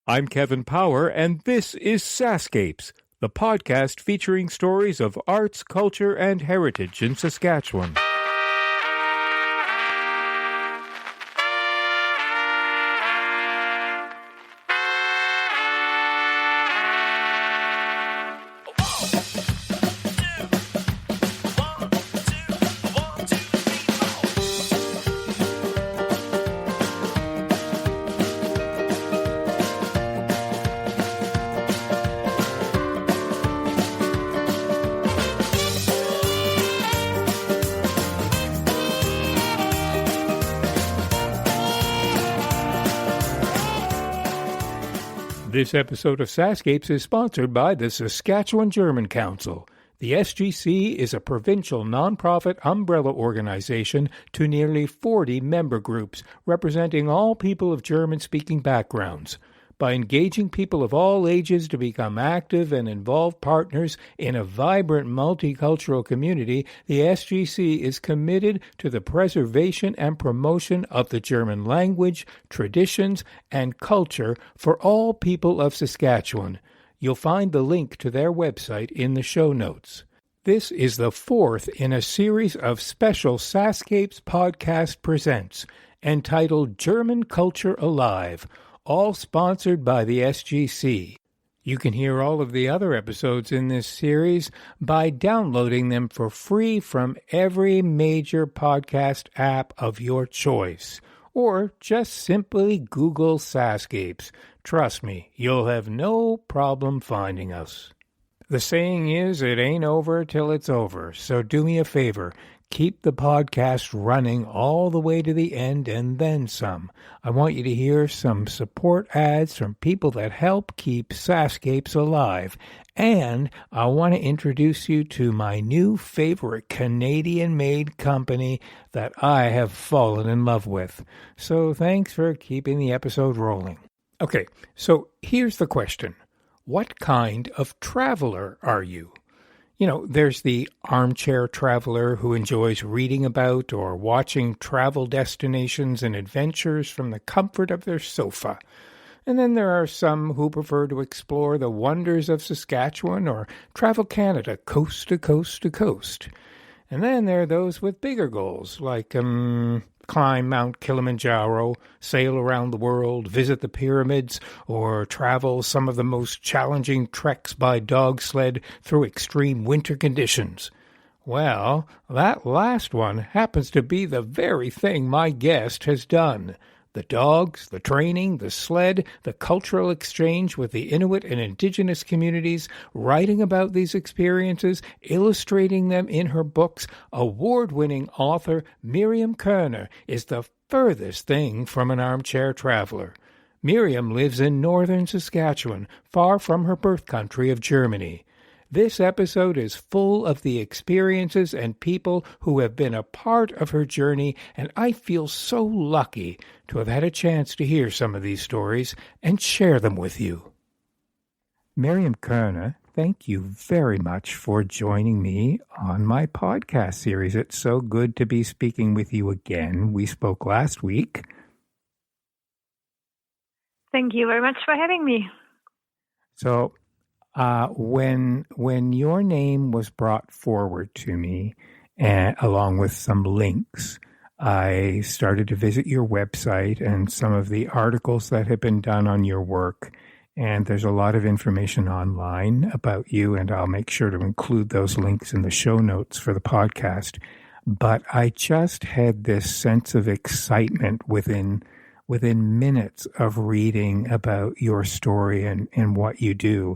I'm Kevin Power, and this is SaskScapes, the podcast featuring stories of arts, culture, and heritage in Saskatchewan. This episode of SaskScapes is sponsored by the Saskatchewan German Council. The SGC is a provincial nonprofit umbrella organization to nearly 40 member groups representing all people of German-speaking backgrounds. By engaging people of all ages to become active and involved partners in a vibrant multicultural community, the SGC is committed to the preservation and promotion of the German language, traditions, and culture for all people of Saskatchewan. You'll find the link to their website in the show notes. This is the fourth in a series of special SaskScapes podcast presents, entitled German Culture Alive, all sponsored by the SGC. You can hear all of the other episodes in this series by downloading them for free from every major podcast app of your choice, or just simply Google SaskScapes. Trust me, you'll have no problem finding us. The saying is, it ain't over till it's over, so do me a favor. Keep the podcast running all the way to the end and then some. I want you to hear some support ads from people that help keep SaskScapes alive. And I want to introduce you to my new favorite Canadian-made company that I have fallen in love with. So thanks for keeping the episode rolling. Okay, so here's the question. What kind of traveler are you? You know, there's the armchair traveler who enjoys reading about or watching travel destinations and adventures from the comfort of their sofa. And then there are some who prefer to explore the wonders of Saskatchewan or travel Canada coast to coast to coast. And then there are those with bigger goals, like climb Mount Kilimanjaro, sail around the world, visit the pyramids, or travel some of the most challenging treks by dog sled through extreme winter conditions. Well, that last one happens to be the very thing my guest has done. The dogs, the training, the sled, the cultural exchange with the Inuit and Indigenous communities, writing about these experiences, illustrating them in her books, award-winning author Miriam Körner is the furthest thing from an armchair traveler. Miriam lives in northern Saskatchewan, far from her birth country of Germany. This episode is full of the experiences and people who have been a part of her journey, and I feel so lucky to have had a chance to hear some of these stories and share them with you. Miriam Körner, thank you very much for joining me on my podcast series. It's so good to be speaking with you again. We spoke last week. Thank you very much for having me. So, when your name was brought forward to me, along with some links, I started to visit your website and some of the articles that have been done on your work. And there's a lot of information online about you, and I'll make sure to include those links in the show notes for the podcast. But I just had this sense of excitement within minutes of reading about your story and what you do.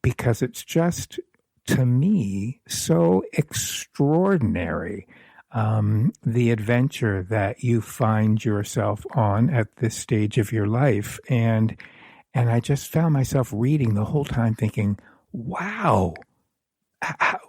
Because it's just, to me, so extraordinary, the adventure that you find yourself on at this stage of your life. And I just found myself reading the whole time thinking, wow,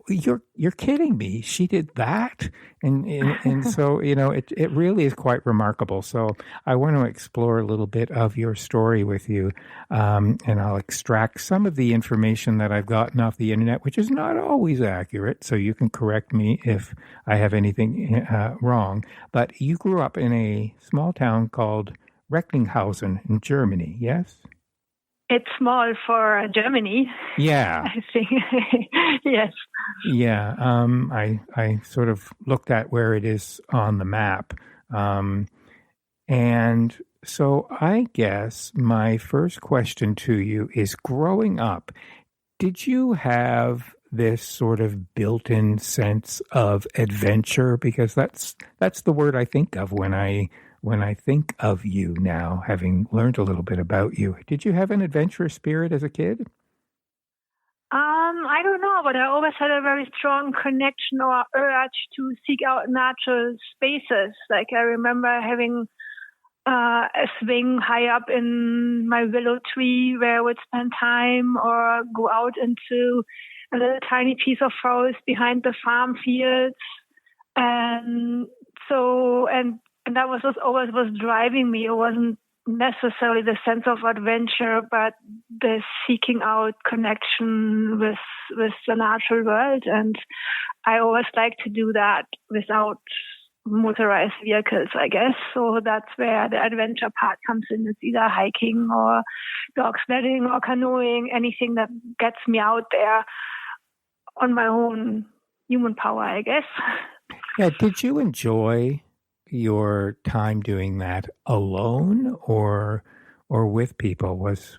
you're kidding me. She did that. And so, you know, it really is quite remarkable. So I want to explore a little bit of your story with you. And I'll extract some of the information that I've gotten off the internet, which is not always accurate. So you can correct me if I have anything wrong. But you grew up in a small town called Recklinghausen in Germany, yes? It's small for Germany. Yeah. I think. Yes. Yeah. I sort of looked at where it is on the map. And so I guess my first question to you is, growing up, did you have this sort of built-in sense of adventure? Because that's the word I think of when I think of you now, having learned a little bit about you. Did you have an adventurous spirit as a kid? I don't know, but I always had a very strong connection or urge to seek out natural spaces. Like I remember having a swing high up in my willow tree where I would spend time, or go out into a little tiny piece of forest behind the farm fields. And so, and that was what always was driving me. It wasn't necessarily the sense of adventure, but the seeking out connection with the natural world. And I always like to do that without motorized vehicles, I guess. So that's where the adventure part comes in. It's either hiking or dog sledding or canoeing, anything that gets me out there on my own human power, I guess. Yeah. Did you enjoy your time doing that alone or with people? Was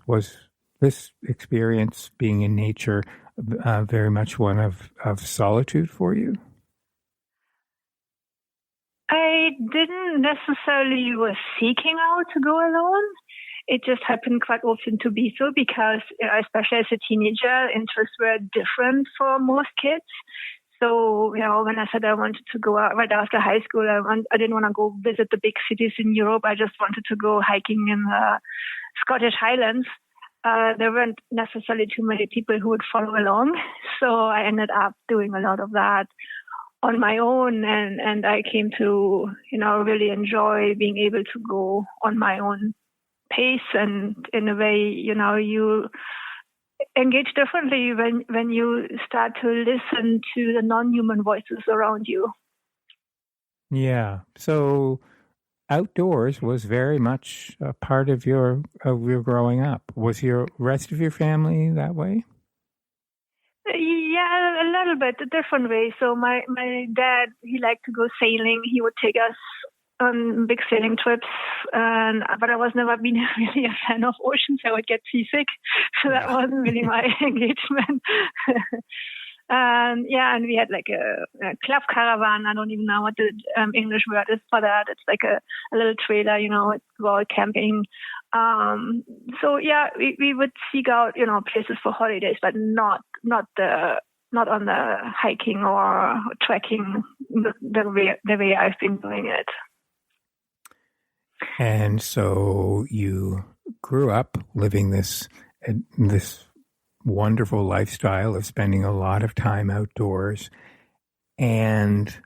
this experience, being in nature, very much one of solitude for you? I didn't necessarily was seeking out to go alone. It just happened quite often to be so because, especially as a teenager, interests were different for most kids. So, when I said I wanted to go out right after high school, I didn't want to go visit the big cities in Europe. I just wanted to go hiking in the Scottish Highlands. There weren't necessarily too many people who would follow along. So I ended up doing a lot of that on my own. And I came to, really enjoy being able to go on my own pace. And in a way, you engage differently when you start to listen to the non-human voices around you. Yeah. So outdoors was very much a part of your growing up. Was your rest of your family that way? Yeah, a little bit, a different way. So my dad, he liked to go sailing. He would take us on big sailing trips, but I was never been really a fan of oceans. I would get seasick, so that wasn't really my engagement. And we had like a club caravan. I don't even know what the English word is for that. It's like a little trailer, it's about camping. We would seek out, places for holidays, but not on the hiking or trekking the way I've been doing it. And so you grew up living this wonderful lifestyle of spending a lot of time outdoors. And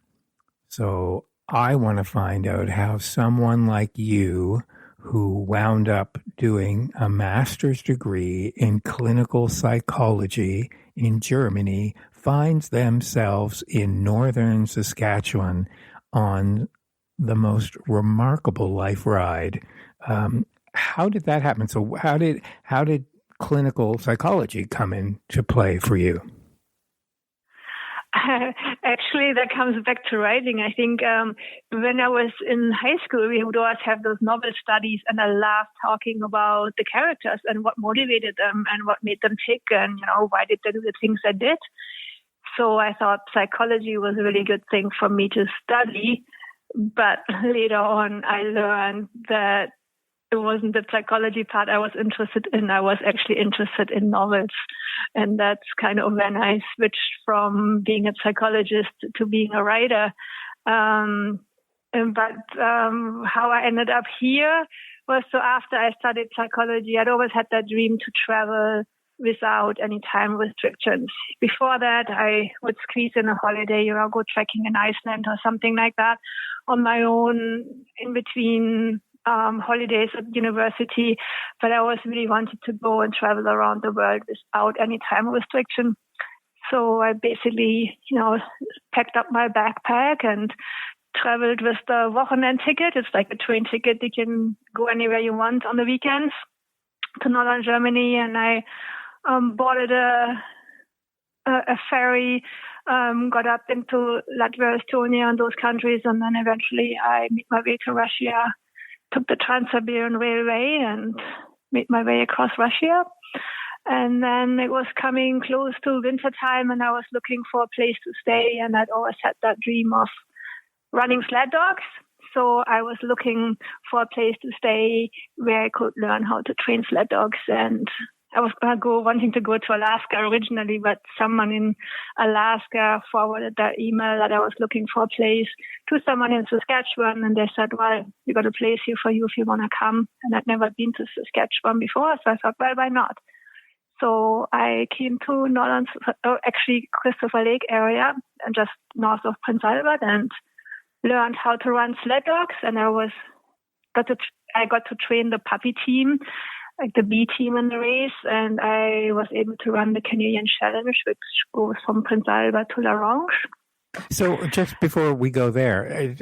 so I want to find out how someone like you, who wound up doing a master's degree in clinical psychology in Germany, finds themselves in northern Saskatchewan on the most remarkable life ride. How did that happen? So how did clinical psychology come into play for you? Actually, that comes back to writing. I think when I was in high school, we would always have those novel studies, and I loved talking about the characters and what motivated them and what made them tick, and why did they do the things they did. So I thought psychology was a really good thing for me to study. But later on, I learned that it wasn't the psychology part I was interested in. I was actually interested in novels. And that's kind of when I switched from being a psychologist to being a writer. How I ended up here was, so after I studied psychology, I'd always had that dream to travel without any time restrictions. Before that, I would squeeze in a holiday, go trekking in Iceland or something like that on my own in between holidays at university. But I always really wanted to go and travel around the world without any time restriction. So I basically, packed up my backpack and traveled with the Wochenend ticket. It's like a train ticket. You can go anywhere you want on the weekends. to northern Germany, and I boarded a ferry, got up into Latvia, Estonia, and those countries, and then eventually I made my way to Russia, took the Trans-Siberian Railway, and made my way across Russia. And then it was coming close to winter time, and I was looking for a place to stay, and I'd always had that dream of running sled dogs. So I was looking for a place to stay where I could learn how to train sled dogs. And I was wanting to go to Alaska originally, but someone in Alaska forwarded that email that I was looking for a place to someone in Saskatchewan. And they said, well, we got a place here for you if you want to come. And I'd never been to Saskatchewan before. So I thought, well, why not? So I came to Christopher Lake area, and just north of Prince Albert, and learned how to run sled dogs. And I got to train the puppy team, like the B team in the race, and I was able to run the Canadian Challenge, which goes from Prince Albert to La Ronge. So just before we go there,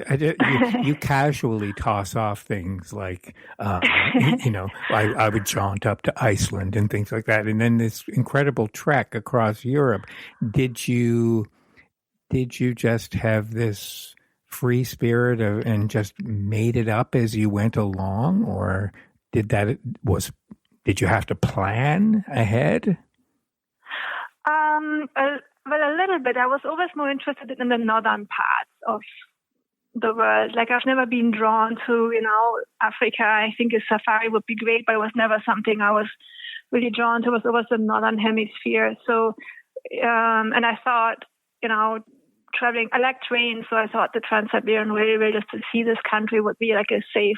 you casually toss off things like, I would jaunt up to Iceland and things like that. And then this incredible trek across Europe. Did you just have this free spirit and just made it up as you went along, or did you have to plan ahead? Well, a little bit. I was always more interested in the northern parts of the world. Like, I've never been drawn to, Africa. I think a safari would be great, but it was never something I was really drawn to. It was always the northern hemisphere. So, and I thought, traveling, I like trains, so I thought the Trans-Siberian Railway, just to see this country, would be like a safe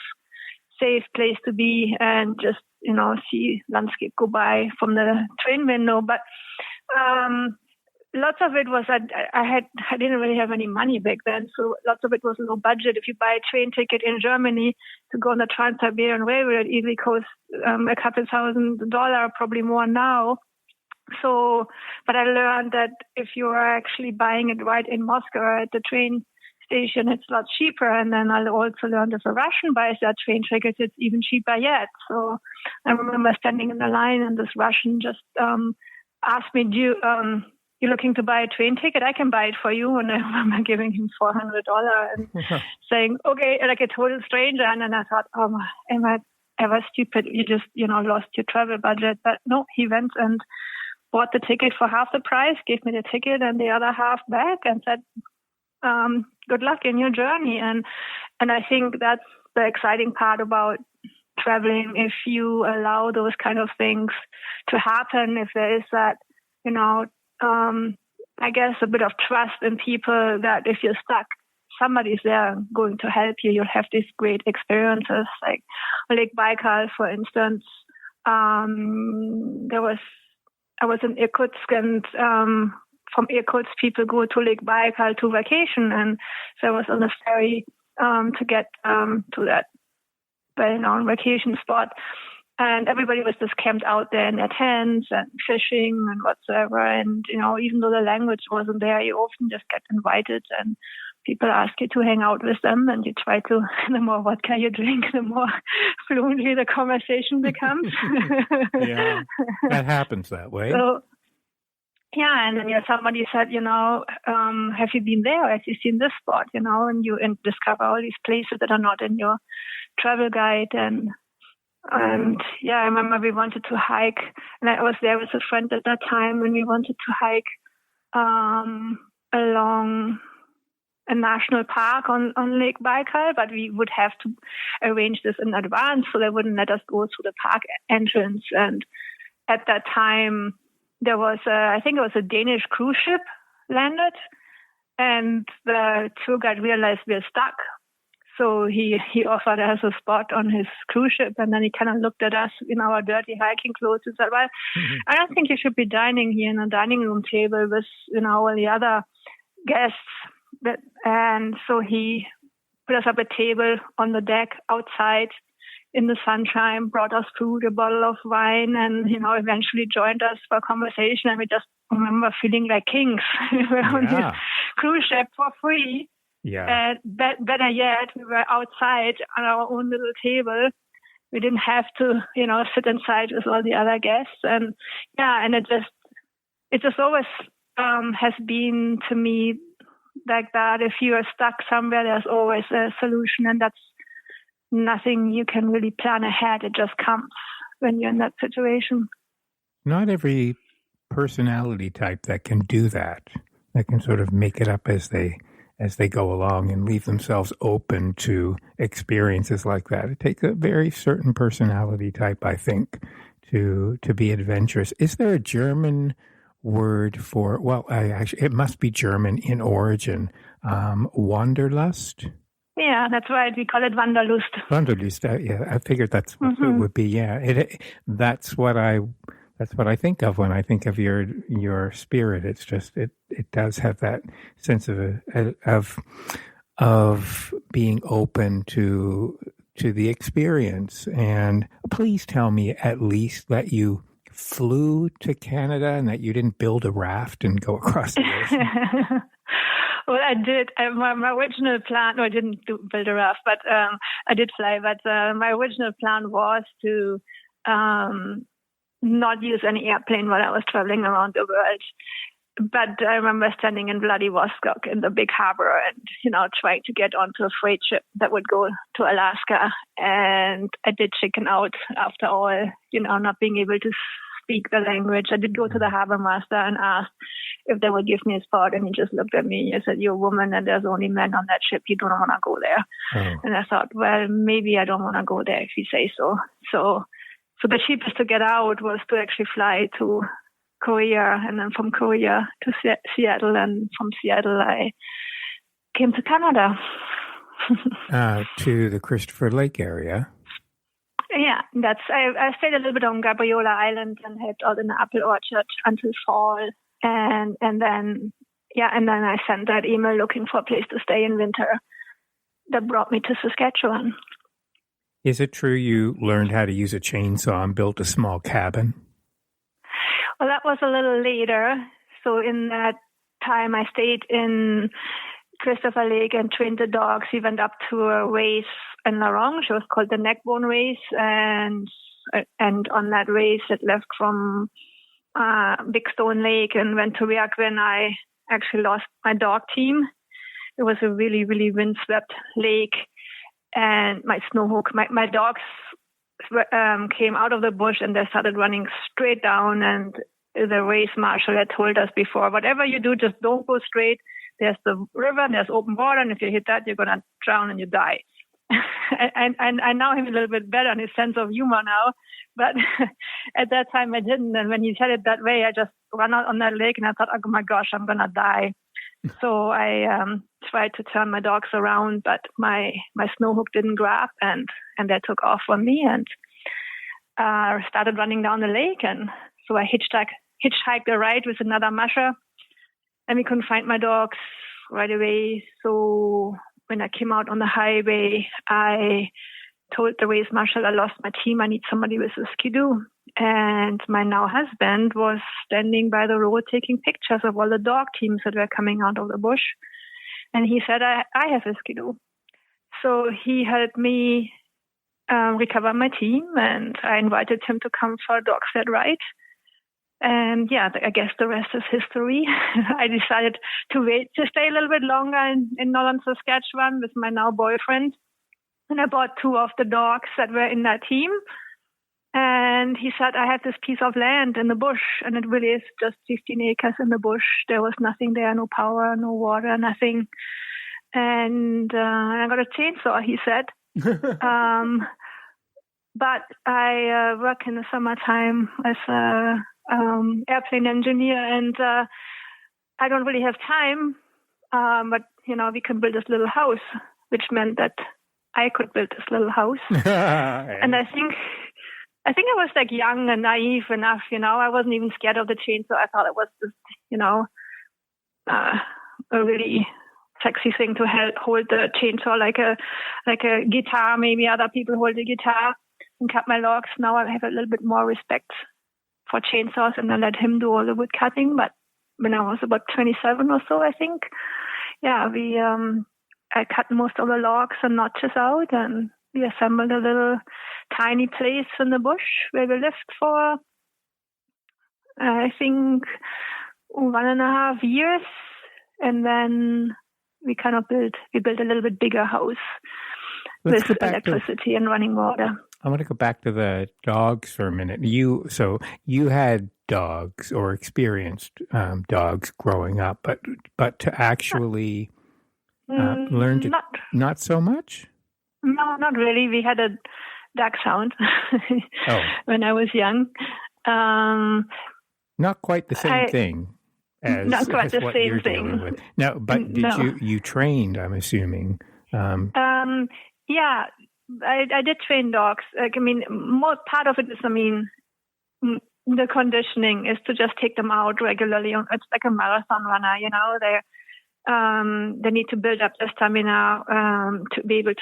place to be, and just, see landscape go by from the train window. But lots of it was I didn't really have any money back then, so lots of it was low budget. If you buy a train ticket in Germany to go on the Trans-Siberian Railway, it easily costs a couple $1,000, probably more now. So, but I learned that if you are actually buying it right in Moscow at the train station, it's a lot cheaper. And then I also learned if a Russian buys that train ticket, it's even cheaper yet. So I remember standing in the line, and this Russian just asked me, you're looking to buy a train ticket? I can buy it for you. And I remember giving him $400 and saying, okay, like a total stranger. And then I thought, am I ever stupid? You just, lost your travel budget. But no, he went and bought the ticket for half the price, gave me the ticket and the other half back, and said, good luck in your journey. And I think that's the exciting part about traveling. If you allow those kind of things to happen, if there is that, I guess a bit of trust in people that if you're stuck, somebody's there going to help you. You'll have these great experiences, like Lake Baikal, for instance. I was in Irkutsk, and from Irkutsk, people go to Lake Baikal to vacation, and so I was on a ferry to get to that well-known vacation spot. And everybody was just camped out there in their tents and fishing and whatsoever. And, even though the language wasn't there, you often just get invited, and people ask you to hang out with them, and you try to, the more vodka you drink, the more fluently the conversation becomes. Yeah, that happens that way. So, yeah, and then somebody said, have you been there? Have you seen this spot? And you discover all these places that are not in your travel guide. And yeah, I remember we wanted to hike, and I was there with a friend at that time, and we wanted to hike along a national park on Lake Baikal, but we would have to arrange this in advance, so they wouldn't let us go through the park entrance. And at that time, there was I think it was a Danish cruise ship landed, and the tour guide realized we were stuck. So he offered us a spot on his cruise ship, and then he kind of looked at us in our dirty hiking clothes and said, well, I don't think you should be dining here in a dining room table with, all the other guests. And so he put us up a table on the deck outside in the sunshine, brought us food, a bottle of wine, and, eventually joined us for a conversation. And we just remember feeling like kings. We were on this cruise ship for free. Yeah. Better yet, we were outside on our own little table, We didn't have to, sit inside with all the other guests. And and it just always has been to me like that. If you are stuck somewhere, there's always a solution, and that's nothing you can really plan ahead. It just comes when you're in that situation. Not every personality type that can do that can sort of make it up as they go along and leave themselves open to experiences like that. It takes a very certain personality type, I think, to be adventurous. Is there a German word for, it must be German in origin, Wanderlust? Yeah, that's right. We call it Wanderlust. Wanderlust, I figured that's what it would be. Yeah, that's what I think of when I think of your spirit. It's just it does have that sense of being open to the experience. And please tell me at least that you flew to Canada and that you didn't build a raft and go across the ocean. Well, I did. My original plan, no, I didn't build a raft, but I did fly. But my original plan was to not use any airplane while I was traveling around the world. But I remember standing in Vladivostok in the big harbor and, trying to get onto a freight ship that would go to Alaska. And I did chicken out after all, not being able to speak the language. I did go to the harbor master and asked if they would give me a spot. And he just looked at me and said, "You're a woman and there's only men on that ship. You don't want to go there." Oh. And I thought, well, maybe I don't want to go there if you say so. So the cheapest to get out was to actually fly to Korea, and then from Korea to Seattle, and from Seattle I came to Canada. To the Christopher Lake area. Yeah, I stayed a little bit on Gabriola Island and helped out in the apple orchard until fall, and then I sent that email looking for a place to stay in winter. That brought me to Saskatchewan. Is it true you learned how to use a chainsaw and built a small cabin? Well, that was a little later. So in that time, I stayed in Christopher Lake and trained the dogs. We went up to a race in La Ronge. It was called the Neckbone Race. And on that race, it left from Big Stone Lake and went to Reakvin. I actually lost my dog team. It was a really, really windswept lake. And my snowhook, my dogs came out of the bush and they started running straight down. And the race marshal had told us before, whatever you do, just don't go straight. There's the river, there's open water, and if you hit that, you're going to drown and you die. and I know him a little bit better and his sense of humor now. But at that time, I didn't. And when he said it that way, I just ran out on that lake and I thought, oh my gosh, I'm going to die. So I tried to turn my dogs around, but my snowhook didn't grab, and they took off on me and started running down the lake. And so I hitchhiked a ride with another musher, and we couldn't find my dogs right away. So when I came out on the highway, I told the race marshal I lost my team. I need somebody with a skidoo. And my now husband was standing by the road taking pictures of all the dog teams that were coming out of the bush. And he said, I have a skidoo. So he helped me recover my team, and I invited him to come for a dog sled ride. And I guess the rest is history. I decided to stay a little bit longer in northern Saskatchewan with my now boyfriend. And I bought 2 of the dogs that were in that team. And he said, I have this piece of land in the bush, and it really is just 15 acres in the bush. There was nothing there, no power, no water, nothing. And I got a chainsaw, he said. But I work in the summertime as a airplane engineer, and I don't really have time. But, we can build this little house, which meant that I could build this little house. And I think I was like young and naive enough, I wasn't even scared of the chainsaw. I thought it was just, a really sexy thing to hold the chainsaw like a guitar. Maybe other people hold the guitar and cut my logs. Now I have a little bit more respect for chainsaws, and I let him do all the wood cutting. But when I was about 27 or so, I think, I cut most of the logs and notches out, and we assembled a little tiny place in the bush where we lived for, I think, 1.5 years. And then we built a little bit bigger house with electricity and running water. I want to go back to the dogs for a minute. You had dogs or experienced dogs growing up, but to actually learn to not so much? No, not really. We had a dachshund when I was young. Not quite the same thing as not quite the what same you're thing. dealing with. No, but you trained, I'm assuming. Yeah, I did train dogs. More part of it is, the conditioning is to just take them out regularly. It's like a marathon runner, they need to build up their stamina to be able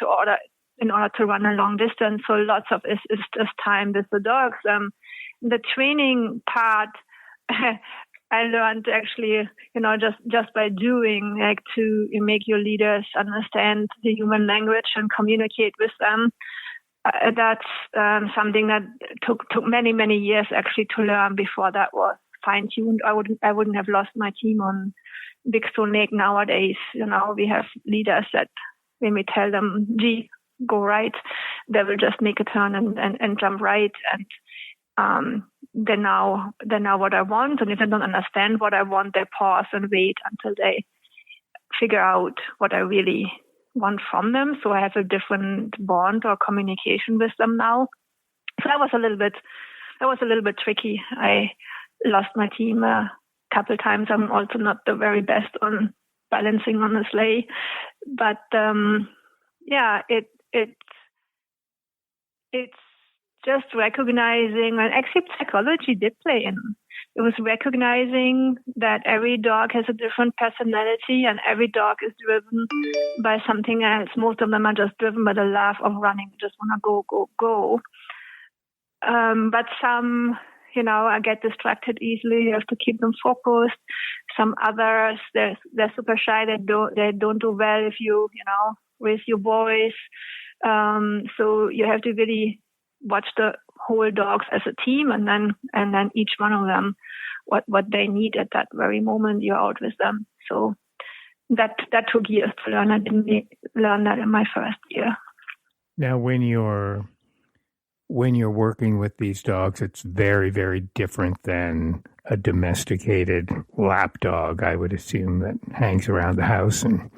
in order to run a long distance. So lots of it is just time with the dogs. The training part, I learned actually, just by doing, like to make your leaders understand the human language and communicate with them. That's something that took many, many years actually to learn before that was fine-tuned. I wouldn't have lost my team on Big Stone Lake nowadays. We have leaders that when we tell them, gee, go right, they will just make a turn and jump right. And they know what I want. And if they don't understand what I want, they pause and wait until they figure out what I really want from them. So I have a different bond or communication with them now. So that was a little bit tricky. I lost my team a couple of times. I'm also not the very best on balancing on a sleigh, but it's just recognizing, and actually psychology did play in. It was recognizing that every dog has a different personality and every dog is driven by something else. Most of them are just driven by the love of running, just want to go, go, go. But some, I get distracted easily. You have to keep them focused. Some others, they're super shy. They don't do well if you raise your voice. So you have to really watch the whole dogs as a team, and then each one of them what they need at that very moment you're out with them. So that took years to learn. I didn't learn that in my first year. Now, when you're working with these dogs, it's very, very different than a domesticated lap dog, I would assume, that hangs around the house and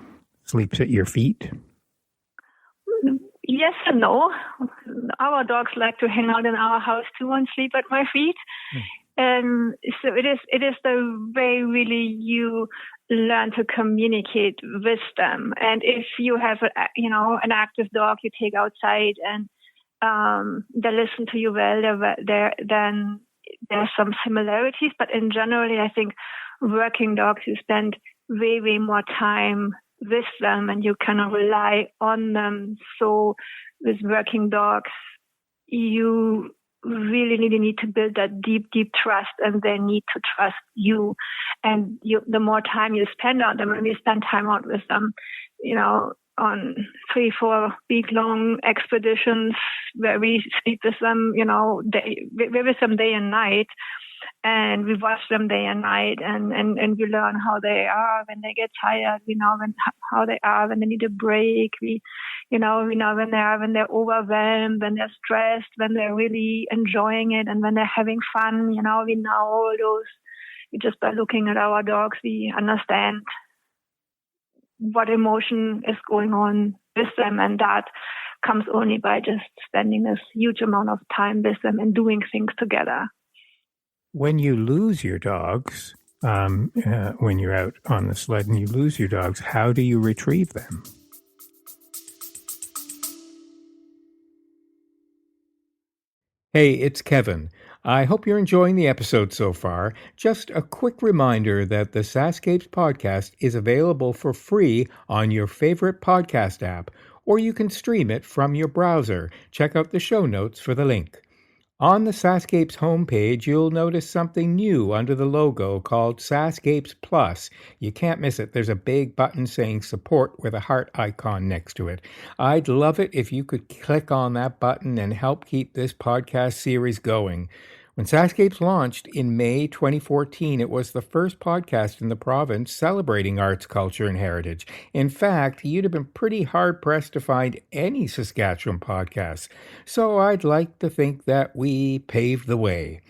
sleeps at your feet. Yes and no. Our dogs like to hang out in our house too and sleep at my feet. So it is the way really you learn to communicate with them. And if you have an active dog you take outside and they listen to you well, then there's some similarities. But in general, I think working dogs, you spend way, way more time with them and you cannot rely on them. So with working dogs, you really, really need to build that deep, deep trust, and they need to trust you. And the more time you spend on them, and we spend time out with them, on 3-4 week-long expeditions where we sleep with them, we're with them day and night. And we watch them day and night, and we learn how they are when they get tired. We know how they are when they need a break. We know when they're overwhelmed, when they're stressed, when they're really enjoying it, and when they're having fun. We know all those. Just by looking at our dogs, we understand what emotion is going on with them, and that comes only by just spending this huge amount of time with them and doing things together. When you lose your dogs, when you're out on the sled and you lose your dogs, how do you retrieve them? Hey, it's Kevin. I hope you're enjoying the episode so far. Just a quick reminder that the SaskScapes podcast is available for free on your favorite podcast app, or you can stream it from your browser. Check out the show notes for the link. On the SaskScapes homepage, you'll notice something new under the logo called SaskScapes Plus. You can't miss it. There's a big button saying support with a heart icon next to it. I'd love it if you could click on that button and help keep this podcast series going. When SaskScapes launched in May 2014, it was the first podcast in the province celebrating arts, culture, and heritage. In fact, you'd have been pretty hard-pressed to find any Saskatchewan podcasts. So I'd like to think that we paved the way.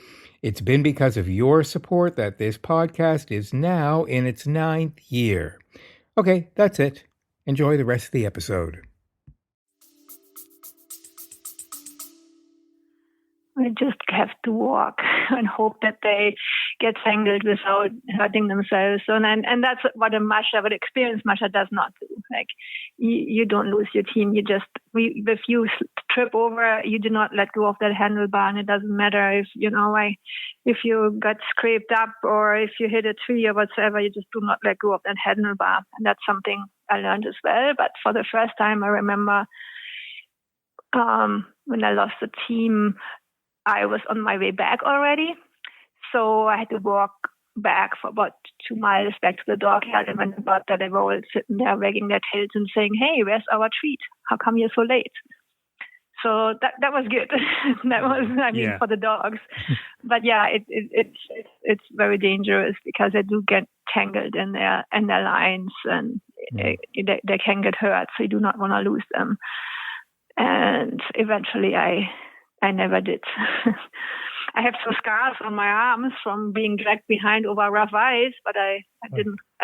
It's been because of your support that this podcast is now in its 9th year. Okay, that's it. Enjoy the rest of the episode. We just have to walk and hope that they get tangled without hurting themselves. And that's what an experienced musher does not do. Like you don't lose your team. If you trip over, you do not let go of that handlebar, and it doesn't matter if you got scraped up or if you hit a tree or whatsoever. You just do not let go of that handlebar, and that's something I learned as well. But for the first time, I remember when I lost the team, I was on my way back already. So I had to walk back for about 2 miles back to the dog yard, and when I got there, they were all sitting there wagging their tails and saying, "Hey, where's our treat? How come you're so late?" So that was good. That was, for the dogs. But yeah, it's very dangerous because they do get tangled in their lines, and they can get hurt. So you do not want to lose them. And eventually, I never did. I have some scars on my arms from being dragged behind over rough ice, but I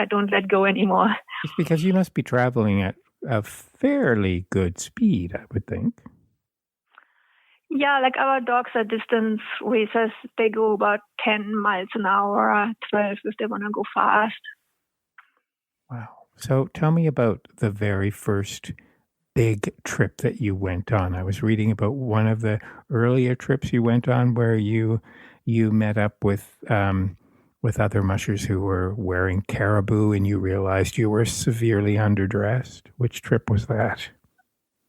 don't let go anymore. It's because you must be traveling at a fairly good speed, I would think. Yeah, like our dogs are distance racers. They go about 10 miles an hour, 12 if they want to go fast. Wow. So tell me about the very first big trip that you went on. I was reading about one of the earlier trips you went on where you met up with other mushers who were wearing caribou, and you realized you were severely underdressed. Which trip was that?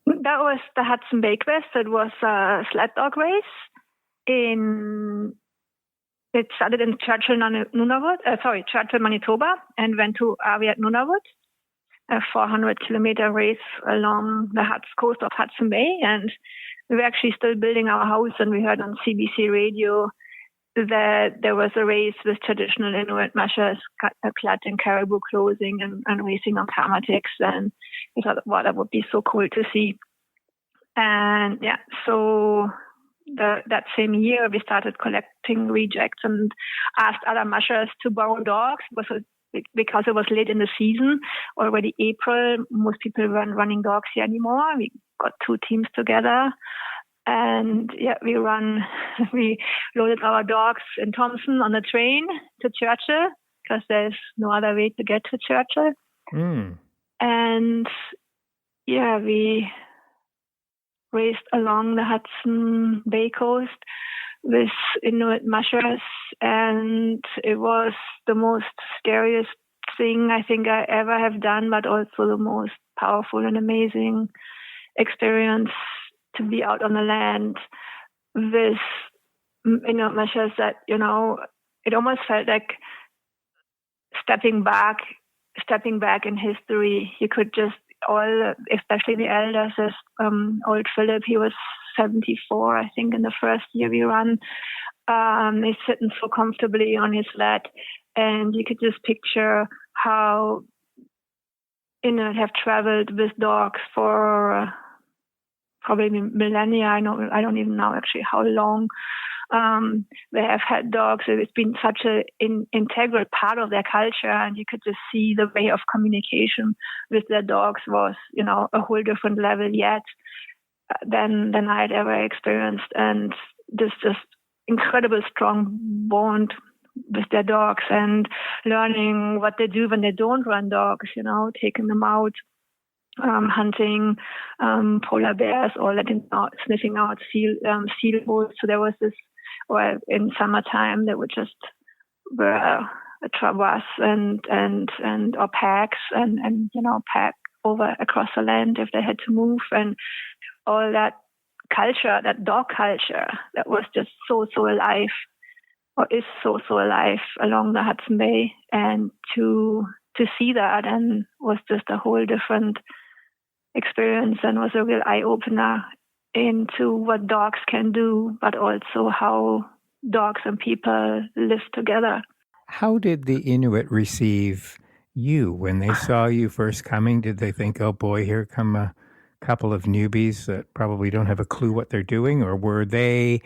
That was the Hudson Bay Quest. It was a sled dog race. It started in Churchill, Manitoba, and went to Aviat, Nunavut. A 400-kilometer race along the coast of Hudson Bay. And we were actually still building our house, and we heard on CBC radio that there was a race with traditional Inuit mushers clad in caribou clothing and racing on pneumatics. And we thought, wow, that would be so cool to see. And yeah, so that same year, we started collecting rejects and asked other mushers to borrow dogs. Because it was late in the season, already April, most people weren't running dogs here anymore. We got 2 teams together, and we loaded our dogs in Thompson on a train to Churchill, because there's no other way to get to Churchill. And we raced along the Hudson Bay coast with Inuit mushers, and it was the most scariest thing I think I ever have done, but also the most powerful and amazing experience to be out on the land with Inuit mushers that, it almost felt like stepping back in history. You could just especially the elders, as old Philip, he was 74, I think, in the first year we ran. He's sitting so comfortably on his sled, and you could just picture how Inuit have traveled with dogs for probably millennia. I don't even know actually how long. They have had dogs. It's been such an integral part of their culture, and you could just see the way of communication with their dogs was, a whole different level yet than I'd ever experienced. And this just incredible strong bond with their dogs, and learning what they do when they don't run dogs, taking them out, hunting polar bears, or sniffing out seal holes. So there was this, or in summertime, they would just wear a traverse and or packs and pack over across the land if they had to move, and all that culture, that dog culture that was just so alive, or is so alive along the Hudson Bay, and to see that, and was just a whole different experience, and was a real eye opener into what dogs can do, but also how dogs and people live together. How did the Inuit receive you when they saw you first coming? Did they think, "Oh boy, here come a couple of newbies that probably don't have a clue what they're doing," or were they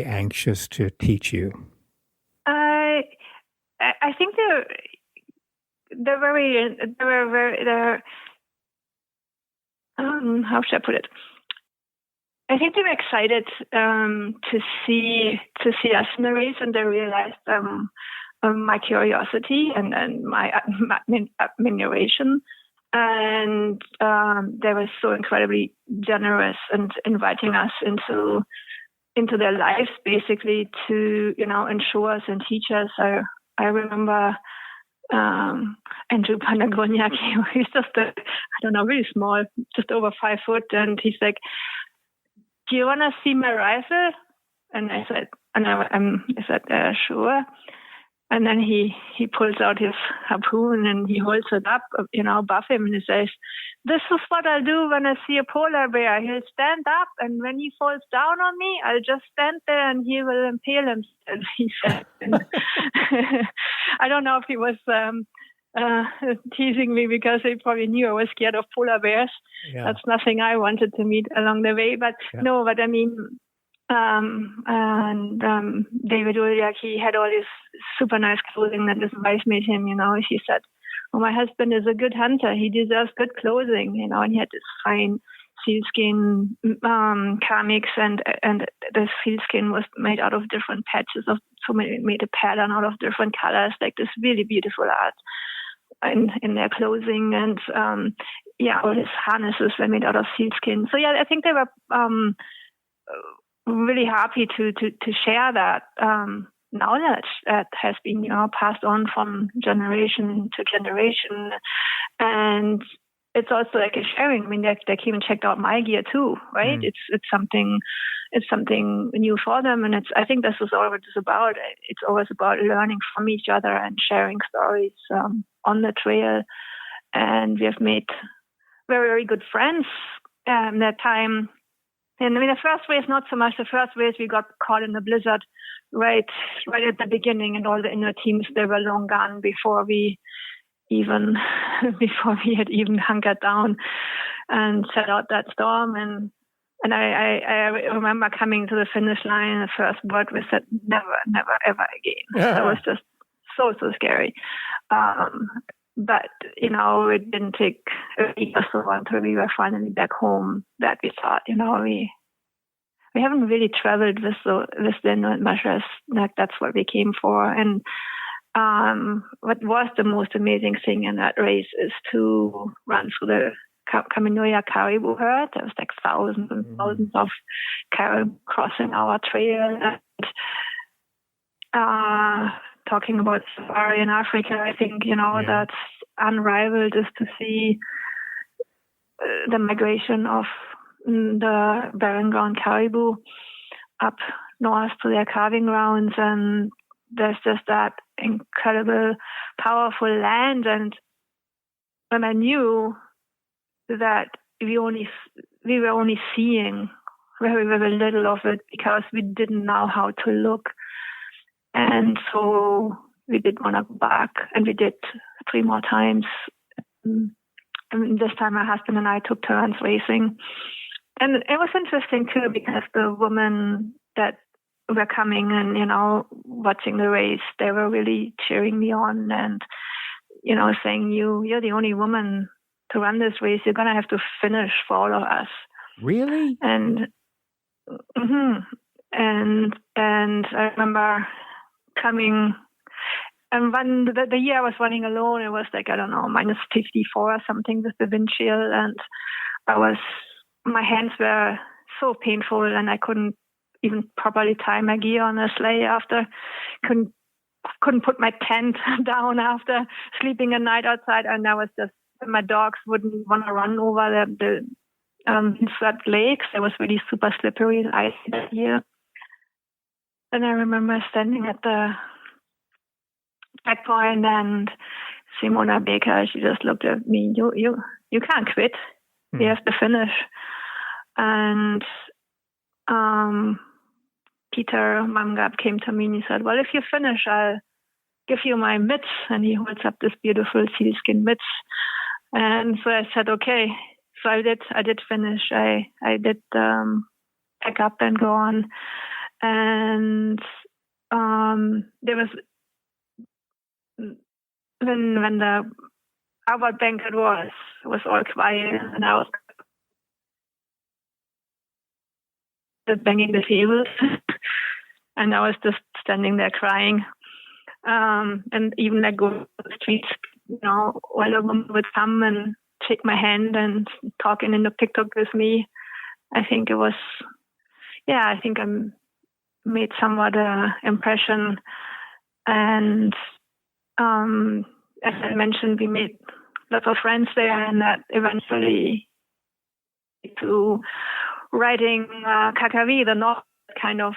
anxious to teach you? I think they're how should I put it? I think they were excited to see us in the race, and they realized my curiosity and my admiration, and they were so incredibly generous and inviting us into their lives, basically, to ensure us and teach us. I remember Andrew Panagoniak, he's just really small, just over 5 foot, and he's like, "Do you want to see my rifle?" And I said, "Sure." And then he pulls out his harpoon and he holds it up, above him, and he says, "This is what I'll do when I see a polar bear. He'll stand up, and when he falls down on me, I'll just stand there and he will impale himself," he said. I don't know if he was teasing me because he probably knew I was scared of polar bears. Yeah. That's nothing I wanted to meet along the way. But no, but I mean, David Uliak, he had all this super nice clothing that his wife made him, She said, "Well, my husband is a good hunter. He deserves good clothing," and he had this fine sealskin comics, and the sealskin was made out of different patches so made a pattern out of different colors, like this really beautiful art in their clothing, and all his harnesses were made out of sealskin. So I think they were really happy to share that knowledge that has been passed on from generation to generation, and it's also like a sharing. I mean, they came and checked out my gear too, right? It's something new for them, and I think this is all what it's about. It's always about learning from each other and sharing stories on the trail, and we have made very, very good friends that time. And I mean, the first race, not so much. The first race, we got caught in the blizzard right at the beginning, and all the inner teams, they were long gone before we had even hunkered down and set out that storm. And I remember coming to the finish line, the first word was said, "Never, never, ever again." Yeah. That was just so scary. But, it didn't take a week or so until we were finally back home that we thought, we haven't really traveled with the Inuit measures. That's what we came for. And what was the most amazing thing in that race is to run through the Kaminoya caribou herd. There was like thousands and thousands of caribou crossing our trail. And talking about safari in Africa, I think, that's unrivaled, is to see the migration of the barren ground caribou up north to their calving grounds. And there's just that incredible, powerful land. And when I knew that we were only seeing very, very little of it because we didn't know how to look. And so we did want to go back, and we did 3 more times. And this time my husband and I took turns racing. And it was interesting too, because the women that were coming and, watching the race, they were really cheering me on and, saying, you're the only woman to run this race. You're going to have to finish for all of us. Really? And, and I remember coming, and when the year I was running alone, it was like, I don't know, minus 54 or something with the wind chill, and my hands were so painful, and I couldn't even properly tie my gear on a sleigh after, couldn't put my tent down after sleeping a night outside, and I was just, my dogs wouldn't want to run over flood lakes. It was really super slippery and icy that year. And I remember standing at the checkpoint, and Simona Baker, she just looked at me. You can't quit. You have to finish. And Peter Mamgab came to me and he said, well, if you finish, I'll give you my mitts. And he holds up this beautiful sealskin mitts. And so I said, okay. So I did finish. I did pack up and go on. And there was, when the Arbeit banquet was all quiet, and I was banging the tables, and I was just standing there crying. And even like go to the streets, all a woman would come and shake my hand and talking in the TikTok with me. I think it was, I think I made somewhat an impression. And as I mentioned, we made lots of friends there, and that eventually to writing Kakavi, the novel, kind of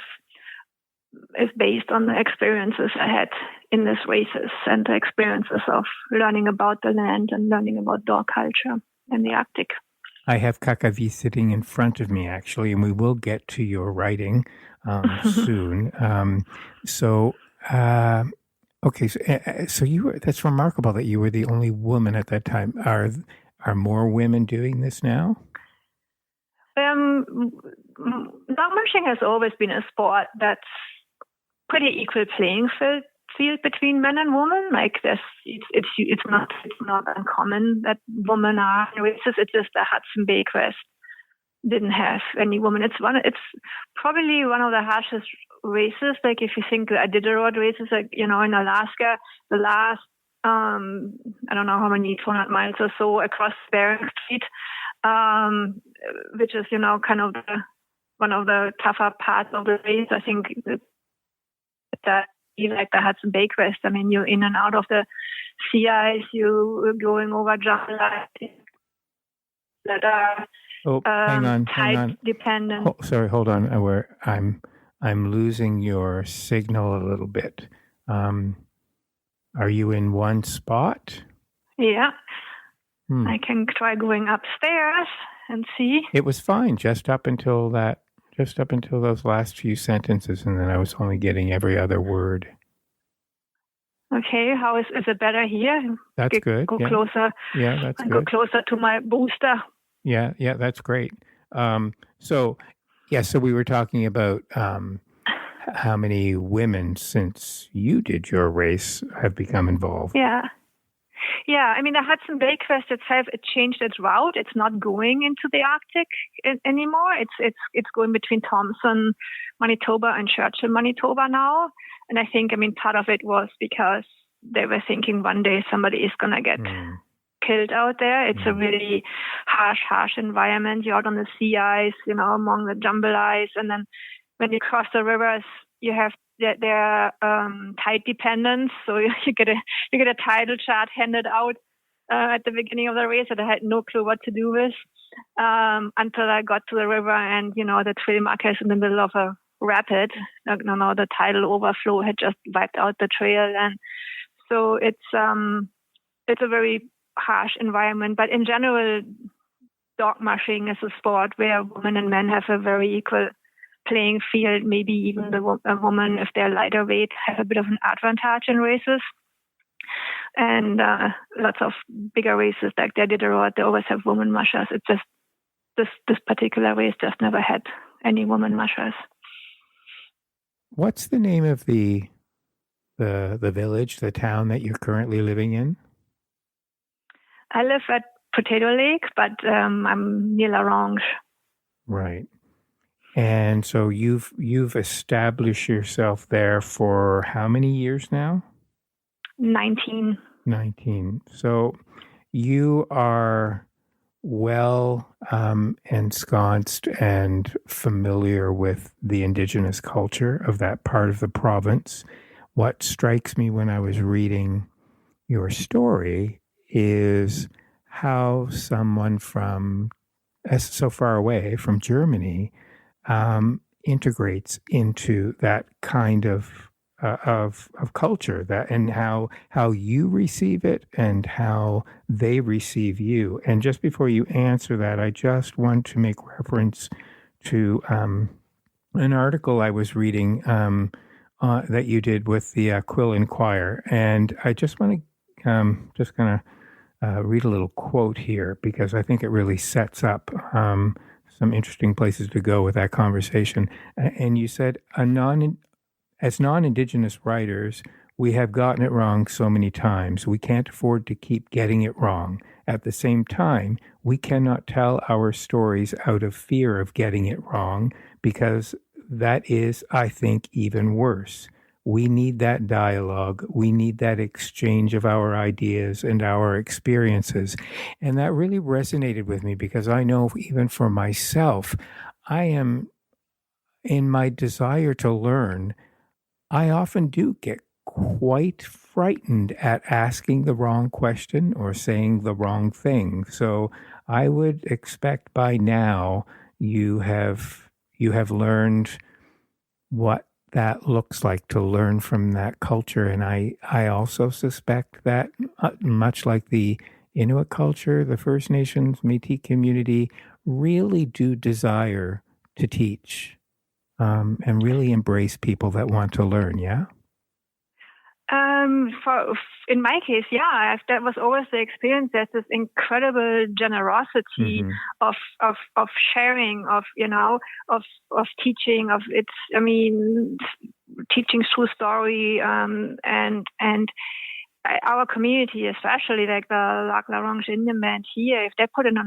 is based on the experiences I had in these races and the experiences of learning about the land and learning about dog culture in the Arctic. I have Kakavi sitting in front of me, actually, and we will get to your writing soon. Okay, so you were, that's remarkable that you were the only woman at that time. Are more women doing this now? Dog marching has always been a sport that's pretty equal playing field between men and women. Like it's not uncommon that women are in races. It's just the Hudson Bay Crest didn't have any women. It's probably one of the harshest races. Like if you think the Iditarod races, like in Alaska, the last I don't know how many 200 miles or so across Bering Strait, which is kind of one of the tougher parts of the race. I think that even like the Hudson Bay Crest, I mean, you're in and out of the sea ice, you're going over jungle ice that are hang on. tide dependent. Sorry, hold on. I'm losing your signal a little bit. Are you in one spot? Yeah. I can try going upstairs and see. It was fine just up until those last few sentences, and then I was only getting every other word. Okay, how is it better here? That's good. Go closer. Yeah, that's good. Go closer to my booster. Yeah, that's great. So we were talking about how many women, since you did your race, have become involved. Yeah, I mean, the Hudson Bay Crest itself, it changed its route. It's not going into the Arctic anymore. It's going between Thompson, Manitoba, and Churchill, Manitoba now. And I think, part of it was because they were thinking one day somebody is going to get killed out there. It's a really harsh environment. You're out on the sea ice, among the jumble ice. And then when you cross the rivers, you have their tide dependence. So you get a tidal chart handed out at the beginning of the race that I had no clue what to do with until I got to the river, and the trail marker is in the middle of a rapid. The tidal overflow had just wiped out the trail, and so it's a very harsh environment. But in general, dog mushing is a sport where women and men have a very equal playing field. Maybe even a woman, if they're lighter weight, have a bit of an advantage in races. And lots of bigger races like the Iditarod, they always have women mushers. It's just this particular race just never had any women mushers. What's the name of the village, the town that you're currently living in? I live at Potato Lake, but I'm near La Ronge. Right. And so you've established yourself there for how many years now? 19. 19. So you are well ensconced and familiar with the indigenous culture of that part of the province. What strikes me when I was reading your story is how someone from as so far away from Germany, integrates into that kind of culture, that and how you receive it and how they receive you. And just before you answer that, I just want to make reference to an article I was reading that you did with the Quill Inquirer, and I just want to just going to read a little quote here because I think it really sets up some interesting places to go with that conversation. And you said, as non-Indigenous writers, we have gotten it wrong so many times. We can't afford to keep getting it wrong. At the same time, we cannot tell our stories out of fear of getting it wrong, because that is, I think, even worse. We need that dialogue. We need that exchange of our ideas and our experiences. And that really resonated with me because I know even for myself, I am, in my desire to learn, I often do get quite frightened at asking the wrong question or saying the wrong thing. So I would expect by now you have learned what that looks like to learn from that culture. And I also suspect that much like the Inuit culture, the First Nations, Métis community really do desire to teach and really embrace people that want to learn, yeah? In my case, that was always the experience. There's this incredible generosity of sharing, of teaching, teaching through story, and our community, especially like the Lac La Ronge Indian band here, if they put it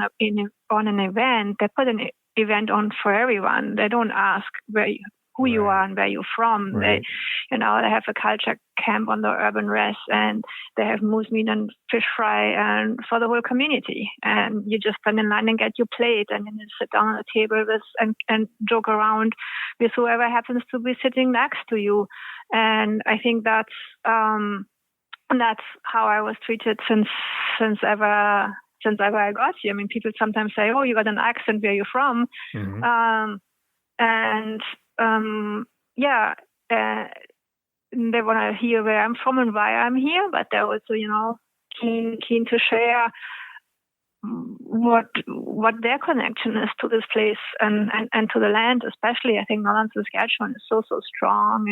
on an event, they put an event on for everyone. They don't ask who you are and where you're from. Right. They have a culture camp on the urban rest, and they have moose meat and fish fry and for the whole community. And you just stand in line and get your plate, and then you sit down at a table and joke around with whoever happens to be sitting next to you. And I think that's how I was treated since ever I got here. I mean, people sometimes say, "Oh, you got an accent. Where are you from?" They want to hear where I'm from and why I'm here, but they're also, keen to share what their connection is to this place and to the land, especially. I think Northern Saskatchewan is so strong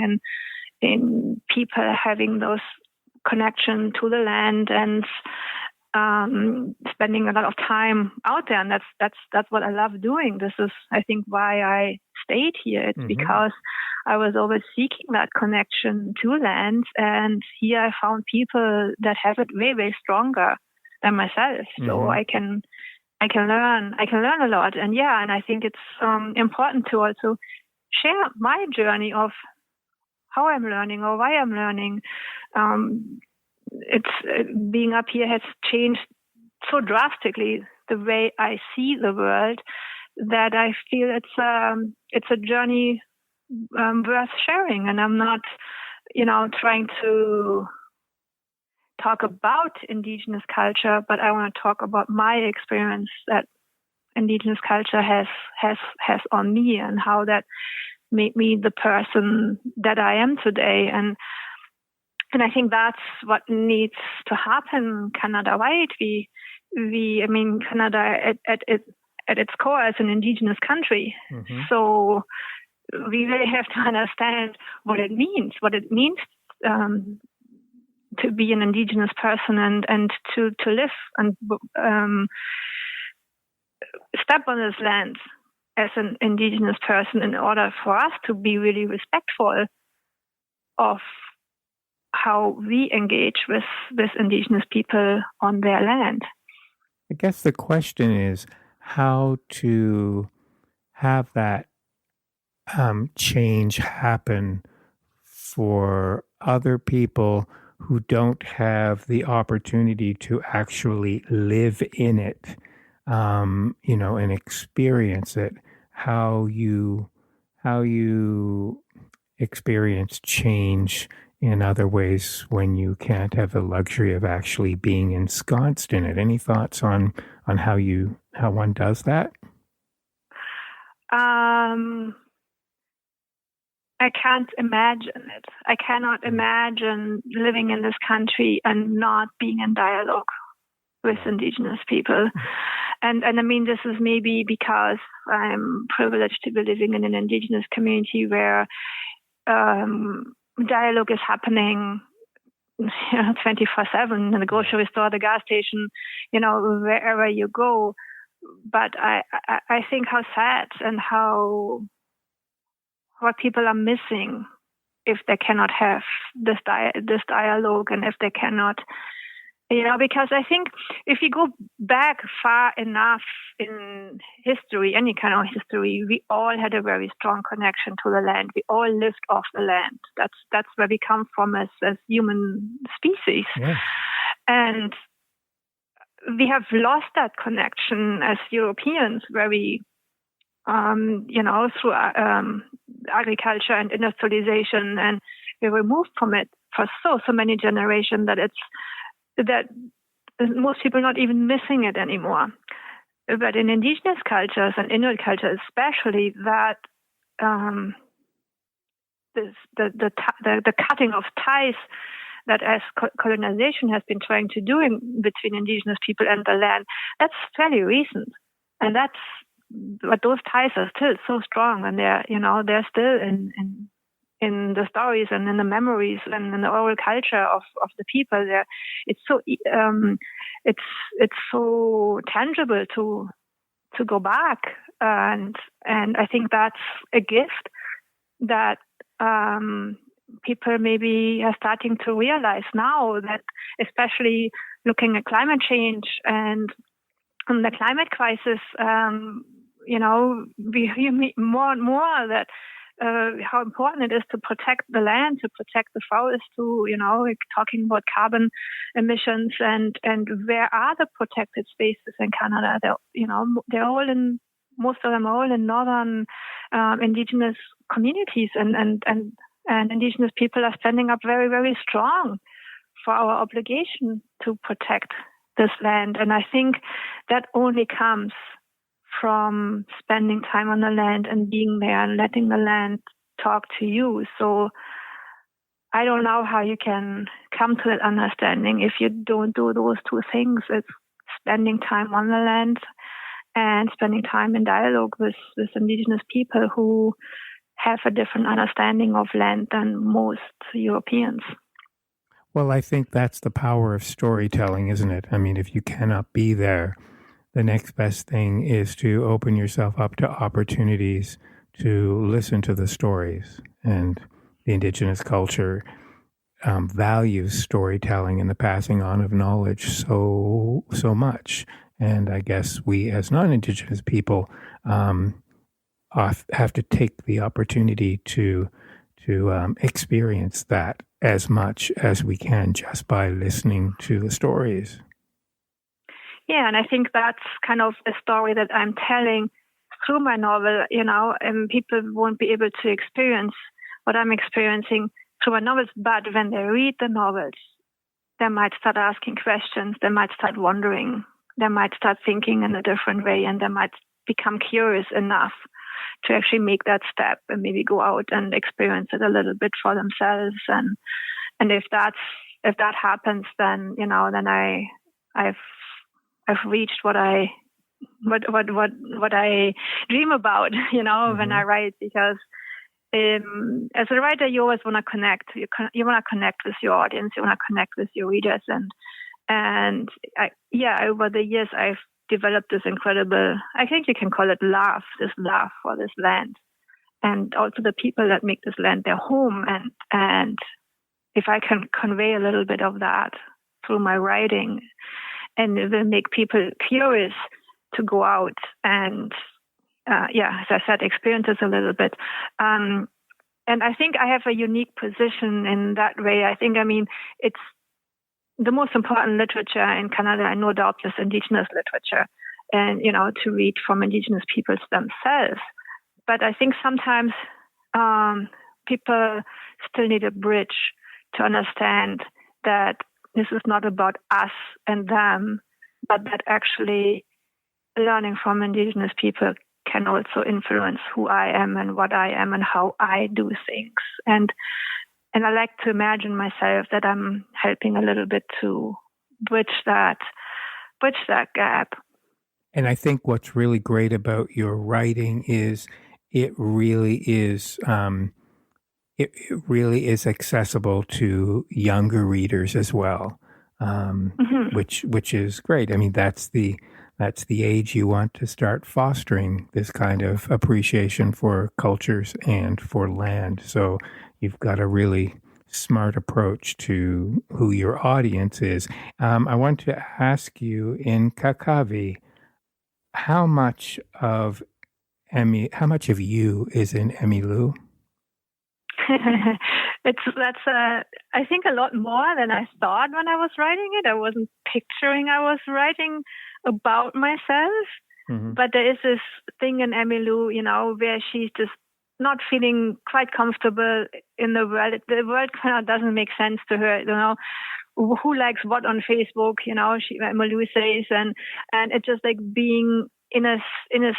in people having those connection to the land and spending a lot of time out there, and that's what I love doing. This is, I think, why I stayed here. It's because I was always seeking that connection to land, and here I found people that have it way, way stronger than myself. So I can learn a lot, and I think it's important to also share my journey of how I'm learning or why I'm learning. Being up here has changed so drastically the way I see the world that I feel it's a journey worth sharing. And I'm not, trying to talk about Indigenous culture, but I want to talk about my experience that Indigenous culture has on me and how that made me the person that I am today. And I think that's what needs to happen Canada-wide. Canada at its core is an Indigenous country. So we really have to understand what it means to be an Indigenous person and to live and step on this land as an Indigenous person in order for us to be really respectful of how we engage with Indigenous people on their land. I guess the question is how to have that change happen for other people who don't have the opportunity to actually live in it, and experience it. How you experience change in other ways when you can't have the luxury of actually being ensconced in it. Any thoughts on how one does that? I can't imagine it. I cannot imagine living in this country and not being in dialogue with indigenous people. And I mean, this is maybe because I'm privileged to be living in an indigenous community where dialogue is happening 24/7 in the grocery store, the gas station, wherever you go. But I think how sad and what people are missing if they cannot have this dialogue, and if they cannot, because I think if you go back far enough in history, any kind of history, we all had a very strong connection to the land. We all lived off the land. That's where we come from as human species. Yeah. And we have lost that connection as Europeans, where we, through agriculture and industrialization, and we were removed from it for so many generations that most people are not even missing it anymore. But in indigenous cultures and Inuit culture especially, that the cutting of ties that as colonization has been trying to do between indigenous people and the land, that's fairly recent. And but those ties are still so strong, and they're still in the stories and in the memories and in the oral culture of the people there. It's so it's so tangible to go back, and I think that's a gift that people maybe are starting to realize now, that especially looking at climate change and the climate crisis, we hear more and more that how important it is to protect the land, to protect the forest, talking about carbon emissions, and where are the protected spaces in Canada? They're all most of them are all in northern indigenous communities, and indigenous people are standing up very, very strong for our obligation to protect this land. And I think that only comes from spending time on the land and being there and letting the land talk to you. So I don't know how you can come to that understanding if you don't do those two things. It's spending time on the land and spending time in dialogue with indigenous people who have a different understanding of land than most Europeans. Well, I think that's the power of storytelling, isn't it? I mean, if you cannot be there, the next best thing is to open yourself up to opportunities to listen to the stories. And the indigenous culture values storytelling and the passing on of knowledge so much. And I guess we as non-indigenous people have to take the opportunity to experience that as much as we can just by listening to the stories. Yeah, and I think that's kind of a story that I'm telling through my novel, and people won't be able to experience what I'm experiencing through my novels, but when they read the novels, they might start asking questions, they might start wondering, they might start thinking in a different way, and they might become curious enough to actually make that step and maybe go out and experience it a little bit for themselves. And if that happens, then I've reached what I dream about, when I write, because as a writer, you always want to connect. You want to connect with your audience. You want to connect with your readers, and over the years, I've developed this incredible, I think you can call it love for this land, and also the people that make this land their home. And if I can convey a little bit of that through my writing, and it will make people curious to go out and, as I said, experience this a little bit. And I think I have a unique position in that way. It's the most important literature in Canada, and no doubt is Indigenous literature, and, to read from Indigenous peoples themselves. But I think sometimes people still need a bridge to understand that this is not about us and them, but that actually learning from Indigenous people can also influence who I am and what I am and how I do things. And I like to imagine myself that I'm helping a little bit to bridge that gap. And I think what's really great about your writing is it really is it really is accessible to younger readers as well, which is great. I mean, that's the age you want to start fostering this kind of appreciation for cultures and for land. So you've got a really smart approach to who your audience is. I want to ask you in Kakavi, how much of you is in Emmylou? That's I think a lot more than I thought when I was writing it. I wasn't picturing I was writing about myself, but there is this thing in Emmylou, where she's just not feeling quite comfortable in the world. The world kind of doesn't make sense to her, who likes what on Facebook, Emmylou says, and it's just like being in a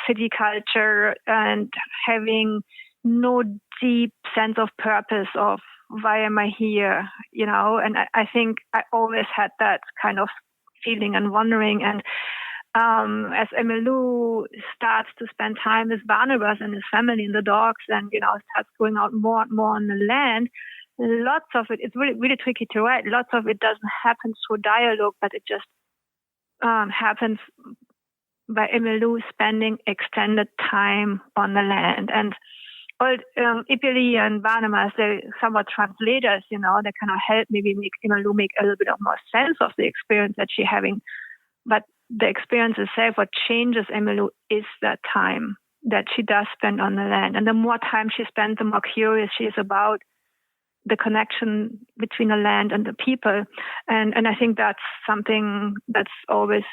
city culture and having no deep sense of purpose of why am I here, and I think I always had that kind of feeling and wondering. And as Emmylou starts to spend time with Barnabas and his family and the dogs and, starts going out more and more on the land, lots of it's really, really tricky to write. Lots of it doesn't happen through dialogue, but it just happens by Emmylou spending extended time on the land. And Ipili and Barnabas, they're somewhat translators, they kind of help maybe make Emmylou make a little bit of more sense of the experience that she's having. But the experience itself, what changes Emmylou is that time that she does spend on the land. And the more time she spends, the more curious she is about the connection between the land and the people. And I think that's something that's always,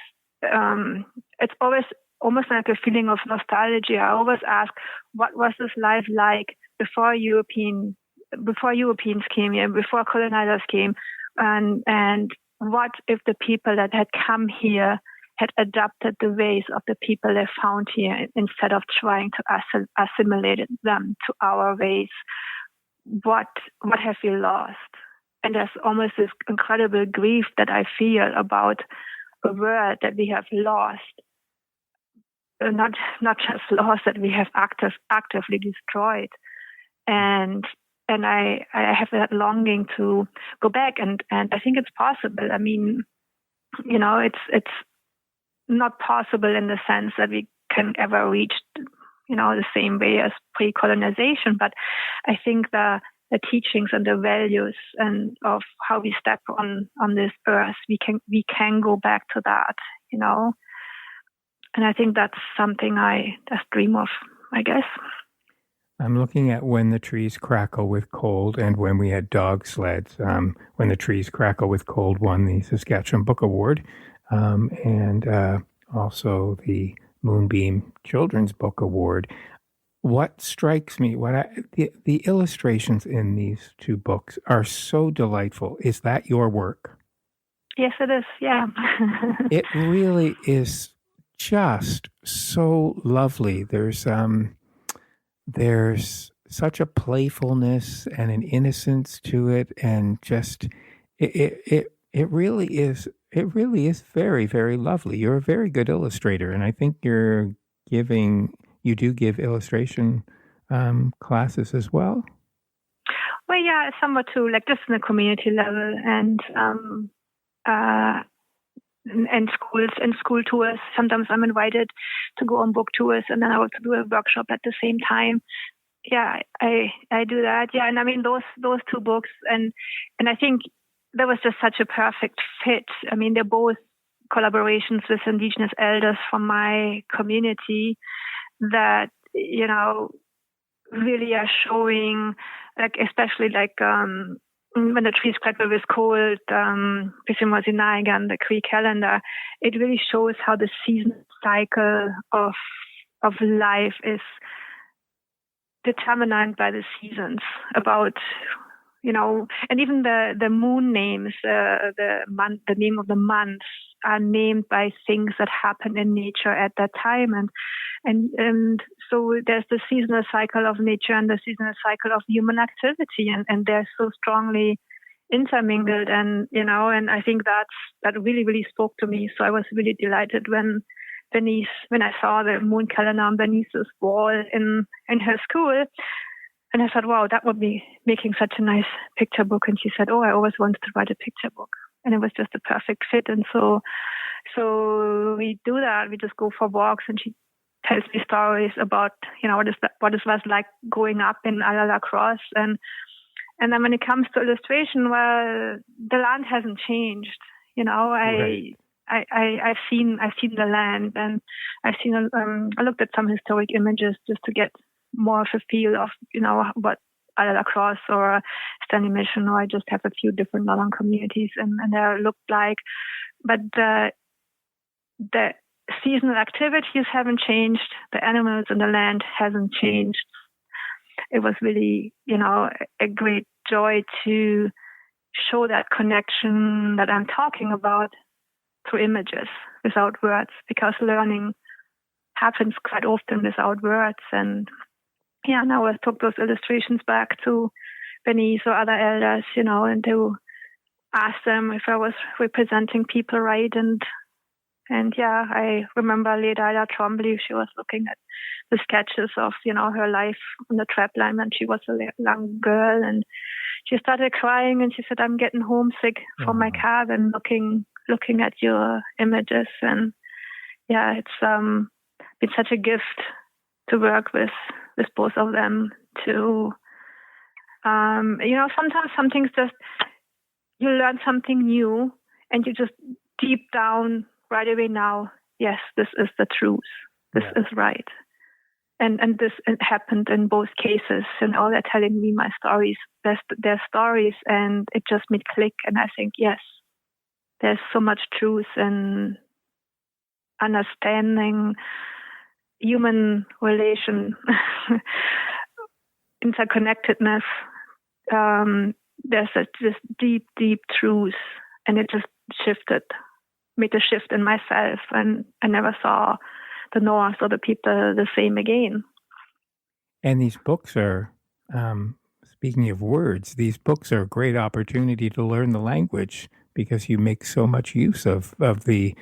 it's always almost like a feeling of nostalgia. I always ask, what was this life like before Europeans came here, before colonizers came, and what if the people that had come here had adopted the ways of the people they found here instead of trying to assimilate them to our ways? What have we lost? And there's almost this incredible grief that I feel about a world that we have lost. Not just lost, that we have actively destroyed. And I have that longing to go back, and I think it's possible. I mean, it's not possible in the sense that we can ever reach, the same way as pre-colonization, but I think the teachings and the values and of how we step on this earth, we can go back to that, And I think that's something I just dream of, I guess. I'm looking at When the Trees Crackle with Cold and When We Had Dog Sleds. When the Trees Crackle with Cold won the Saskatchewan Book Award, and also the Moonbeam Children's Book Award. What strikes me, the illustrations in these two books are so delightful. Is that your work? Yes, it is. Yeah. It really is just so lovely. There's such a playfulness and an innocence to it, and just it really is very, very lovely. You're a very good illustrator, and I think you do give illustration classes as well. Well, yeah, somewhat too, like just on the community level, and schools and school tours. Sometimes I'm invited to go on book tours, and then I also do a workshop at the same time. Yeah, I do that. Yeah, and I mean those two books, and I think that was just such a perfect fit. I mean, they're both collaborations with Indigenous elders from my community that really are showing, like especially like When the Trees Crackle with Cold, Pisimosinagan, the Cree calendar, it really shows how the season cycle of life is determined by the seasons, about, and even the moon names, the name of the months are named by things that happen in nature at that time. And so there's the seasonal cycle of nature and the seasonal cycle of human activity, and they're so strongly intermingled. And, and I think that really, really spoke to me. So I was really delighted when I saw the moon calendar on Bernice's wall in her school. And I thought, wow, that would be making such a nice picture book. And she said, oh, I always wanted to write a picture book. And it was just a perfect fit. And so we do that. We just go for walks, and she tells me stories about, what it was like growing up in La Crosse. And then when it comes to illustration, well, the land hasn't changed. Right. I've seen the land, and I looked at some historic images just to get more of a feel of, what La Crosse or Stanley Mission, or I just have a few different northern communities and they looked like. But the seasonal activities haven't changed. The animals in the land hasn't changed. It was really, a great joy to show that connection that I'm talking about through images without words, because learning happens quite often without words. And now I took those illustrations back to Bernice or other elders, and to ask them if I was representing people right. And I remember Lady Ida Trombley, she was looking at the sketches of, her life on the trapline when she was a young girl, and she started crying, and she said, I'm getting homesick from my cabin looking at your images. And it's been such a gift to work with both of them to, sometimes some things just, you learn something new and you just deep down right away now, yes, this is the truth. This is right. And this happened in both cases. And all they're telling me my stories, their stories, and it just made click. And I think, yes, there's so much truth in understanding human relation, interconnectedness. There's this deep, deep truth, and it just made a shift in myself, and I never saw the North or the people the same again. And these books are, speaking of words, these books are a great opportunity to learn the language, because you make so much use of the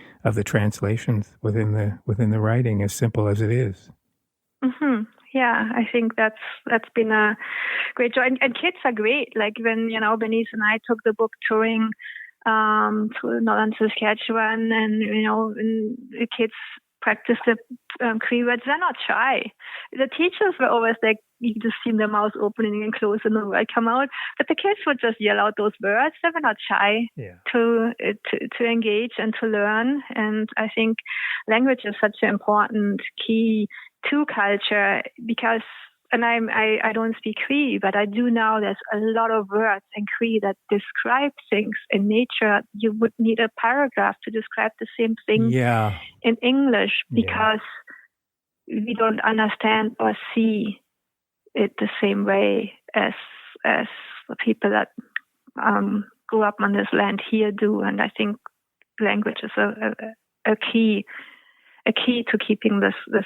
translations within the writing, as simple as it is. Mm-hmm. Yeah, I think that's been a great joy. And kids are great. Like when, Bernice and I took the book touring to northern Saskatchewan, and, and the kids practice the Cree words, they're not shy. The teachers were always like, you just see their mouths opening and closing and the word come out. But the kids would just yell out those words. They were not shy to engage and to learn. And I think language is such an important key to culture, because, and I don't speak Cree, but I do know there's a lot of words in Cree that describe things in nature. You would need a paragraph to describe the same thing in English, because we don't understand or see it the same way as the people that grew up on this land here do. And I think language is a key to keeping this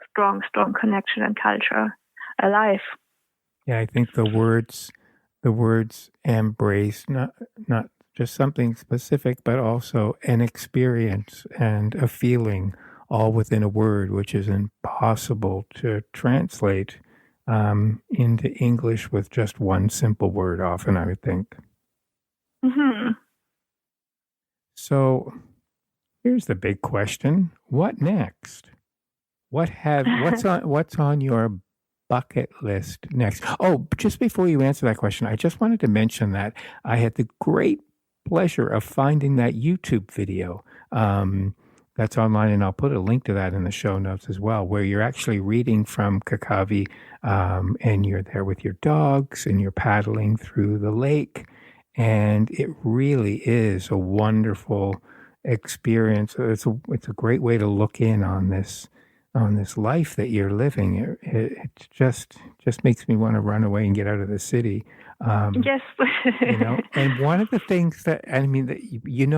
strong connection and culture alive. Yeah, I think the words embrace not just something specific, but also an experience and a feeling, all within a word, which is impossible to translate into English with just one simple word often, I would think. Mm-hmm. So here's the big question. What next? What's on your bucket list next? Oh, just before you answer that question, I just wanted to mention that I had the great pleasure of finding that YouTube video that's online, and I'll put a link to that in the show notes as well, where you're actually reading from Kakavi, and you're there with your dogs and you're paddling through the lake, and it really is a wonderful experience. It's a great way to look in on this on this life that you're living. It just makes me want to run away and get out of the city. Yes. And one of the things that, I mean, that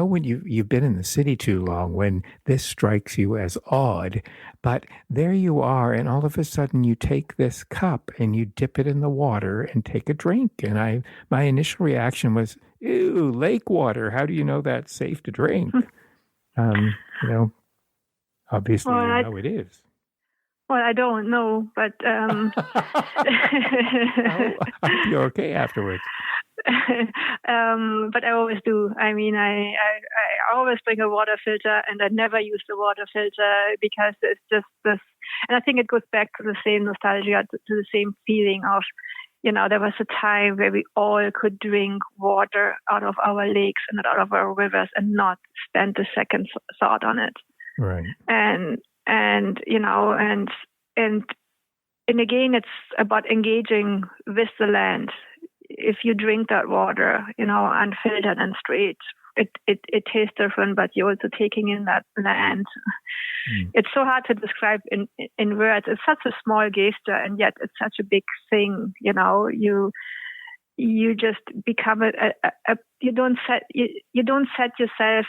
when you've been in the city too long, when this strikes you as odd, but there you are, and all of a sudden you take this cup and you dip it in the water and take a drink. And my initial reaction was, ew, lake water. How do you know that's safe to drink? Obviously it is. Well, I don't know, but I'll be okay afterwards. But I always do. I mean, I always bring a water filter, and I never use the water filter because it's just this. And I think it goes back to the same nostalgia, to the same feeling of, there was a time where we all could drink water out of our lakes and out of our rivers and not spend a second thought on it. Right. And again, it's about engaging with the land. If you drink that water, unfiltered and straight, it tastes different, but you're also taking in that land. It's so hard to describe in words. It's such a small gesture, and yet it's such a big thing. You just become you don't set yourself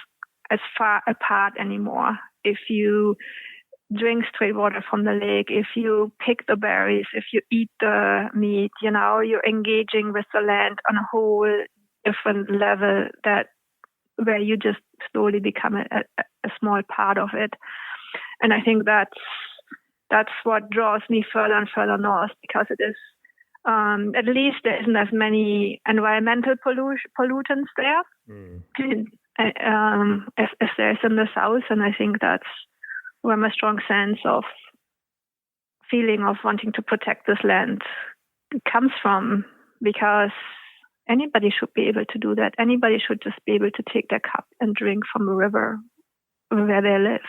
as far apart anymore. If you drink straight water from the lake, if you pick the berries, if you eat the meat, you're engaging with the land on a whole different level where you just slowly become a small part of it. And I think that's what draws me further and further north, because it is, at least there isn't as many environmental pollutants there as there's in the south. And I think that's where my strong sense of feeling of wanting to protect this land comes from, because anybody should be able to do that. Anybody should just be able to take their cup and drink from a river where they live.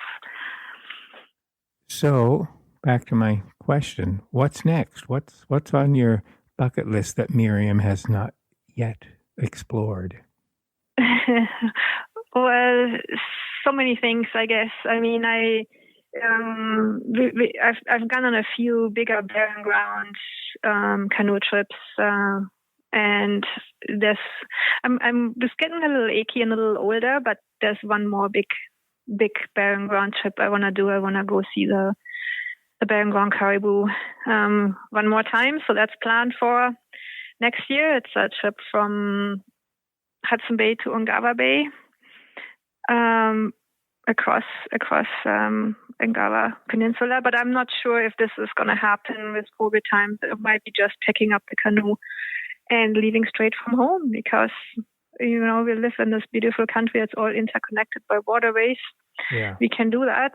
So, back to my question, what's next? What's on your bucket list that Miriam has not yet explored? Well, so many things, I guess. I mean, I've gone on a few bigger barren ground canoe trips, and I'm just getting a little achy and a little older, but there's one more big barren ground trip I want to do. I want to go see the barren ground caribou one more time. So that's planned for next year. It's a trip from Hudson Bay to Ungava Bay, across Ungava Peninsula. But I'm not sure if this is going to happen with COVID times. It might be just picking up the canoe and leaving straight from home, because we live in this beautiful country. It's all interconnected by waterways. Yeah. We can do that.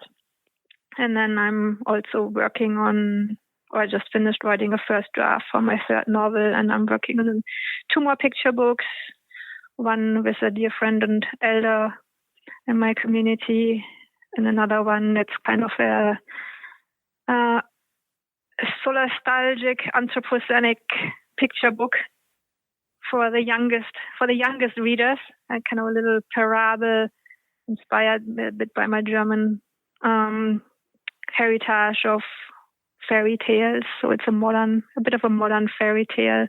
And then I'm also working on, or I just finished writing a first draft for my third novel, and I'm working on 2 more picture books, one with a dear friend and elder in my community, and another one that's kind of a solastalgic, anthropocenic picture book for the youngest readers, and kind of a little parable inspired a bit by my German heritage of fairy tales. So it's a bit of a modern fairy tale.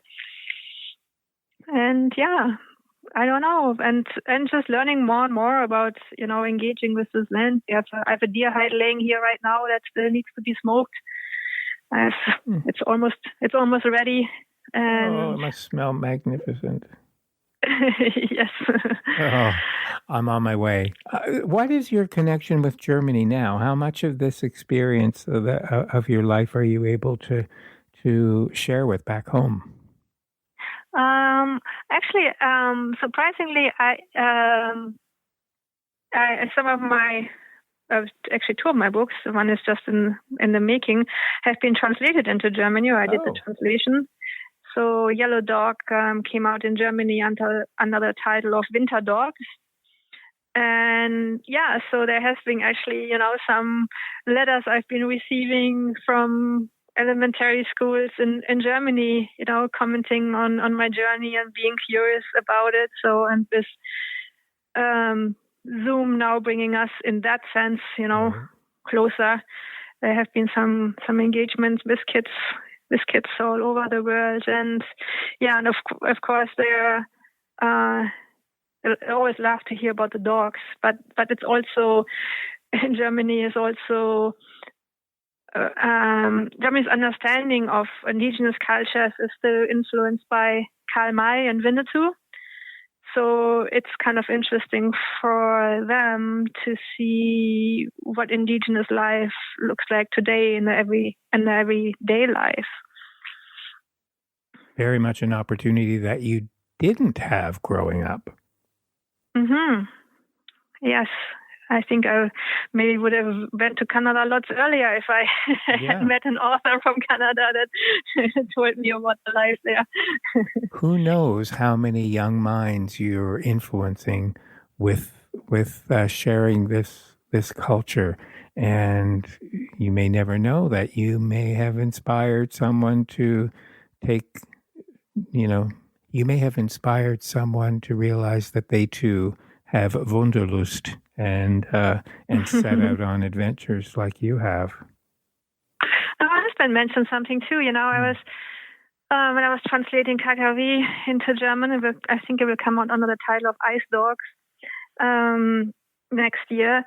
And yeah, I don't know, and just learning more and more about engaging with this land. I have a deer hide laying here right now that still needs to be smoked. It's almost ready. And it must smell magnificent. Yes. I'm on my way. What is your connection with Germany now? How much of this experience of your life are you able to share with back home? Actually, surprisingly, actually 2 of my books, one is just in the making, have been translated into Germany, or I did the translation. So Yellow Dog came out in Germany under another title of Winter Dogs. And yeah, so there has been actually, some letters I've been receiving from elementary schools in Germany, commenting on my journey and being curious about it. So, and this Zoom now bringing us in that sense, closer. there have been some engagements with kids all over the world, and of course they're. I always love to hear about the dogs, but it's also in Germany is also Germany's understanding of indigenous cultures is still influenced by Karl May and Winnetou. So it's kind of interesting for them to see what indigenous life looks like today in the everyday life. Very much an opportunity that you didn't have growing up. Mm-hmm. Yes. I think I maybe would have went to Canada lots earlier if I had met an author from Canada that told me about the life there. Who knows how many young minds you're influencing with sharing this culture, and you may never know that you may have inspired someone to you may have inspired someone to realize that they too have Wunderlust and set out on adventures like you have. My husband mentioned something too. I was when I was translating Kakavi into German. I think it will come out under the title of Ice Dogs next year.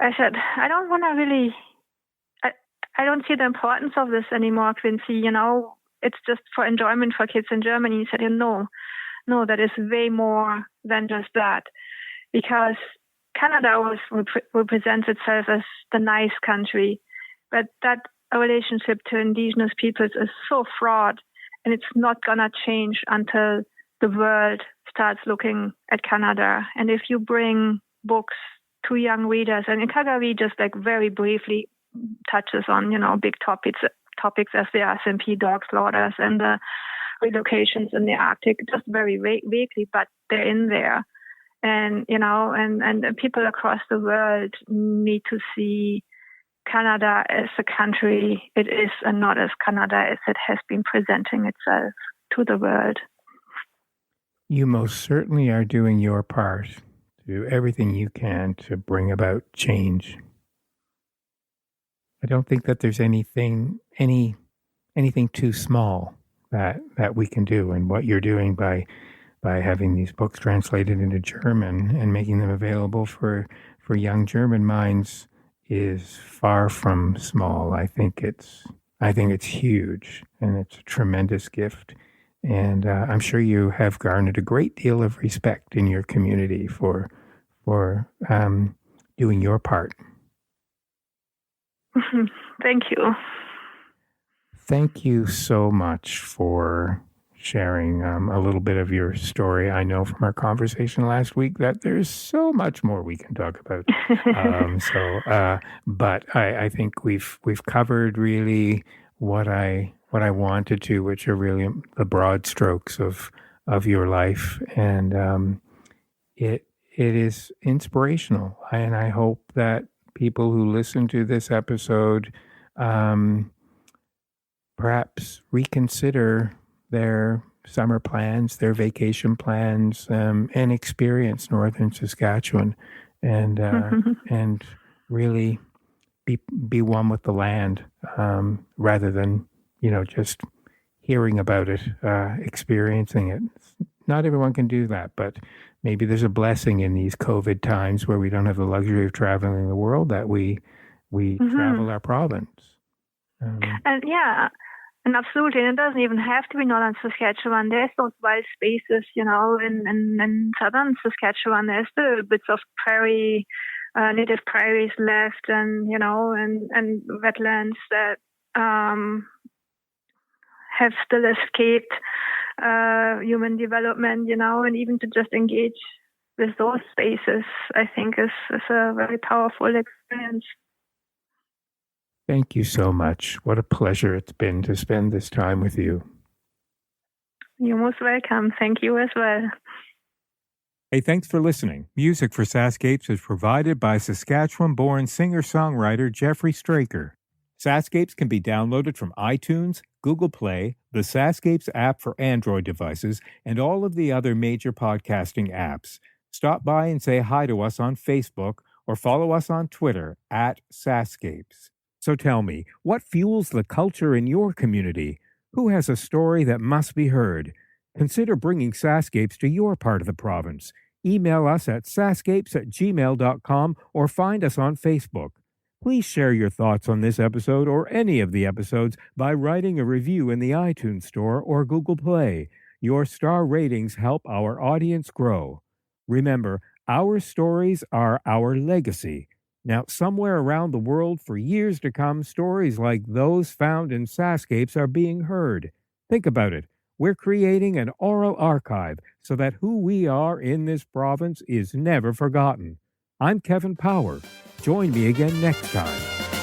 I said I don't want to really. I don't see the importance of this anymore, Quincy. It's just for enjoyment for kids in Germany. He said, no, that is way more than just that. Because Canada always represents itself as the nice country, but that relationship to indigenous peoples is so fraught, and it's not gonna change until the world starts looking at Canada. And if you bring books to young readers, and Kagavi just like very briefly touches on big topics as the SMP dog slaughters and the relocations in the Arctic, just very vaguely, but they're in there. And, and people across the world need to see Canada as a country it is and not as Canada as it has been presenting itself to the world. You most certainly are doing your part to do everything you can to bring about change. I don't think that there's anything too small that we can do, and what you're doing by having these books translated into German and making them available for young German minds is far from small. I think it's huge, and it's a tremendous gift. And I'm sure you have garnered a great deal of respect in your community for doing your part. Thank you. Thank you so much for sharing a little bit of your story. I know from our conversation last week that there's so much more we can talk about. But I think we've covered really what I wanted to, which are really the broad strokes of your life, and it is inspirational. And I hope that people who listen to this episode perhaps reconsider their summer plans, their vacation plans, and experience northern Saskatchewan, and and really be one with the land, rather than just hearing about it, experiencing it. Not everyone can do that, but maybe there's a blessing in these COVID times where we don't have the luxury of traveling the world, that we travel our province. And absolutely, and it doesn't even have to be northern Saskatchewan. There's those wild spaces, in southern Saskatchewan. There's still bits of prairie, native prairies left, and and wetlands that have still escaped human development, and even to just engage with those spaces, I think is a very powerful experience. Thank you so much. What a pleasure it's been to spend this time with you. You're most welcome. Thank you as well. Hey, thanks for listening. Music for SaskScapes is provided by Saskatchewan-born singer-songwriter Jeffrey Straker. SaskScapes can be downloaded from iTunes, Google Play, the SaskScapes app for Android devices, and all of the other major podcasting apps. Stop by and say hi to us on Facebook or follow us on Twitter @SaskScapes. So tell me, what fuels the culture in your community? Who has a story that must be heard? Consider bringing SaskScapes to your part of the province. Email us at saskapes@gmail.com or find us on Facebook. Please share your thoughts on this episode or any of the episodes by writing a review in the iTunes Store or Google Play. Your star ratings help our audience grow. Remember, our stories are our legacy. Now, somewhere around the world for years to come, stories like those found in SaskScapes are being heard. Think about it. We're creating an oral archive so that who we are in this province is never forgotten. I'm Kevin Power. Join me again next time.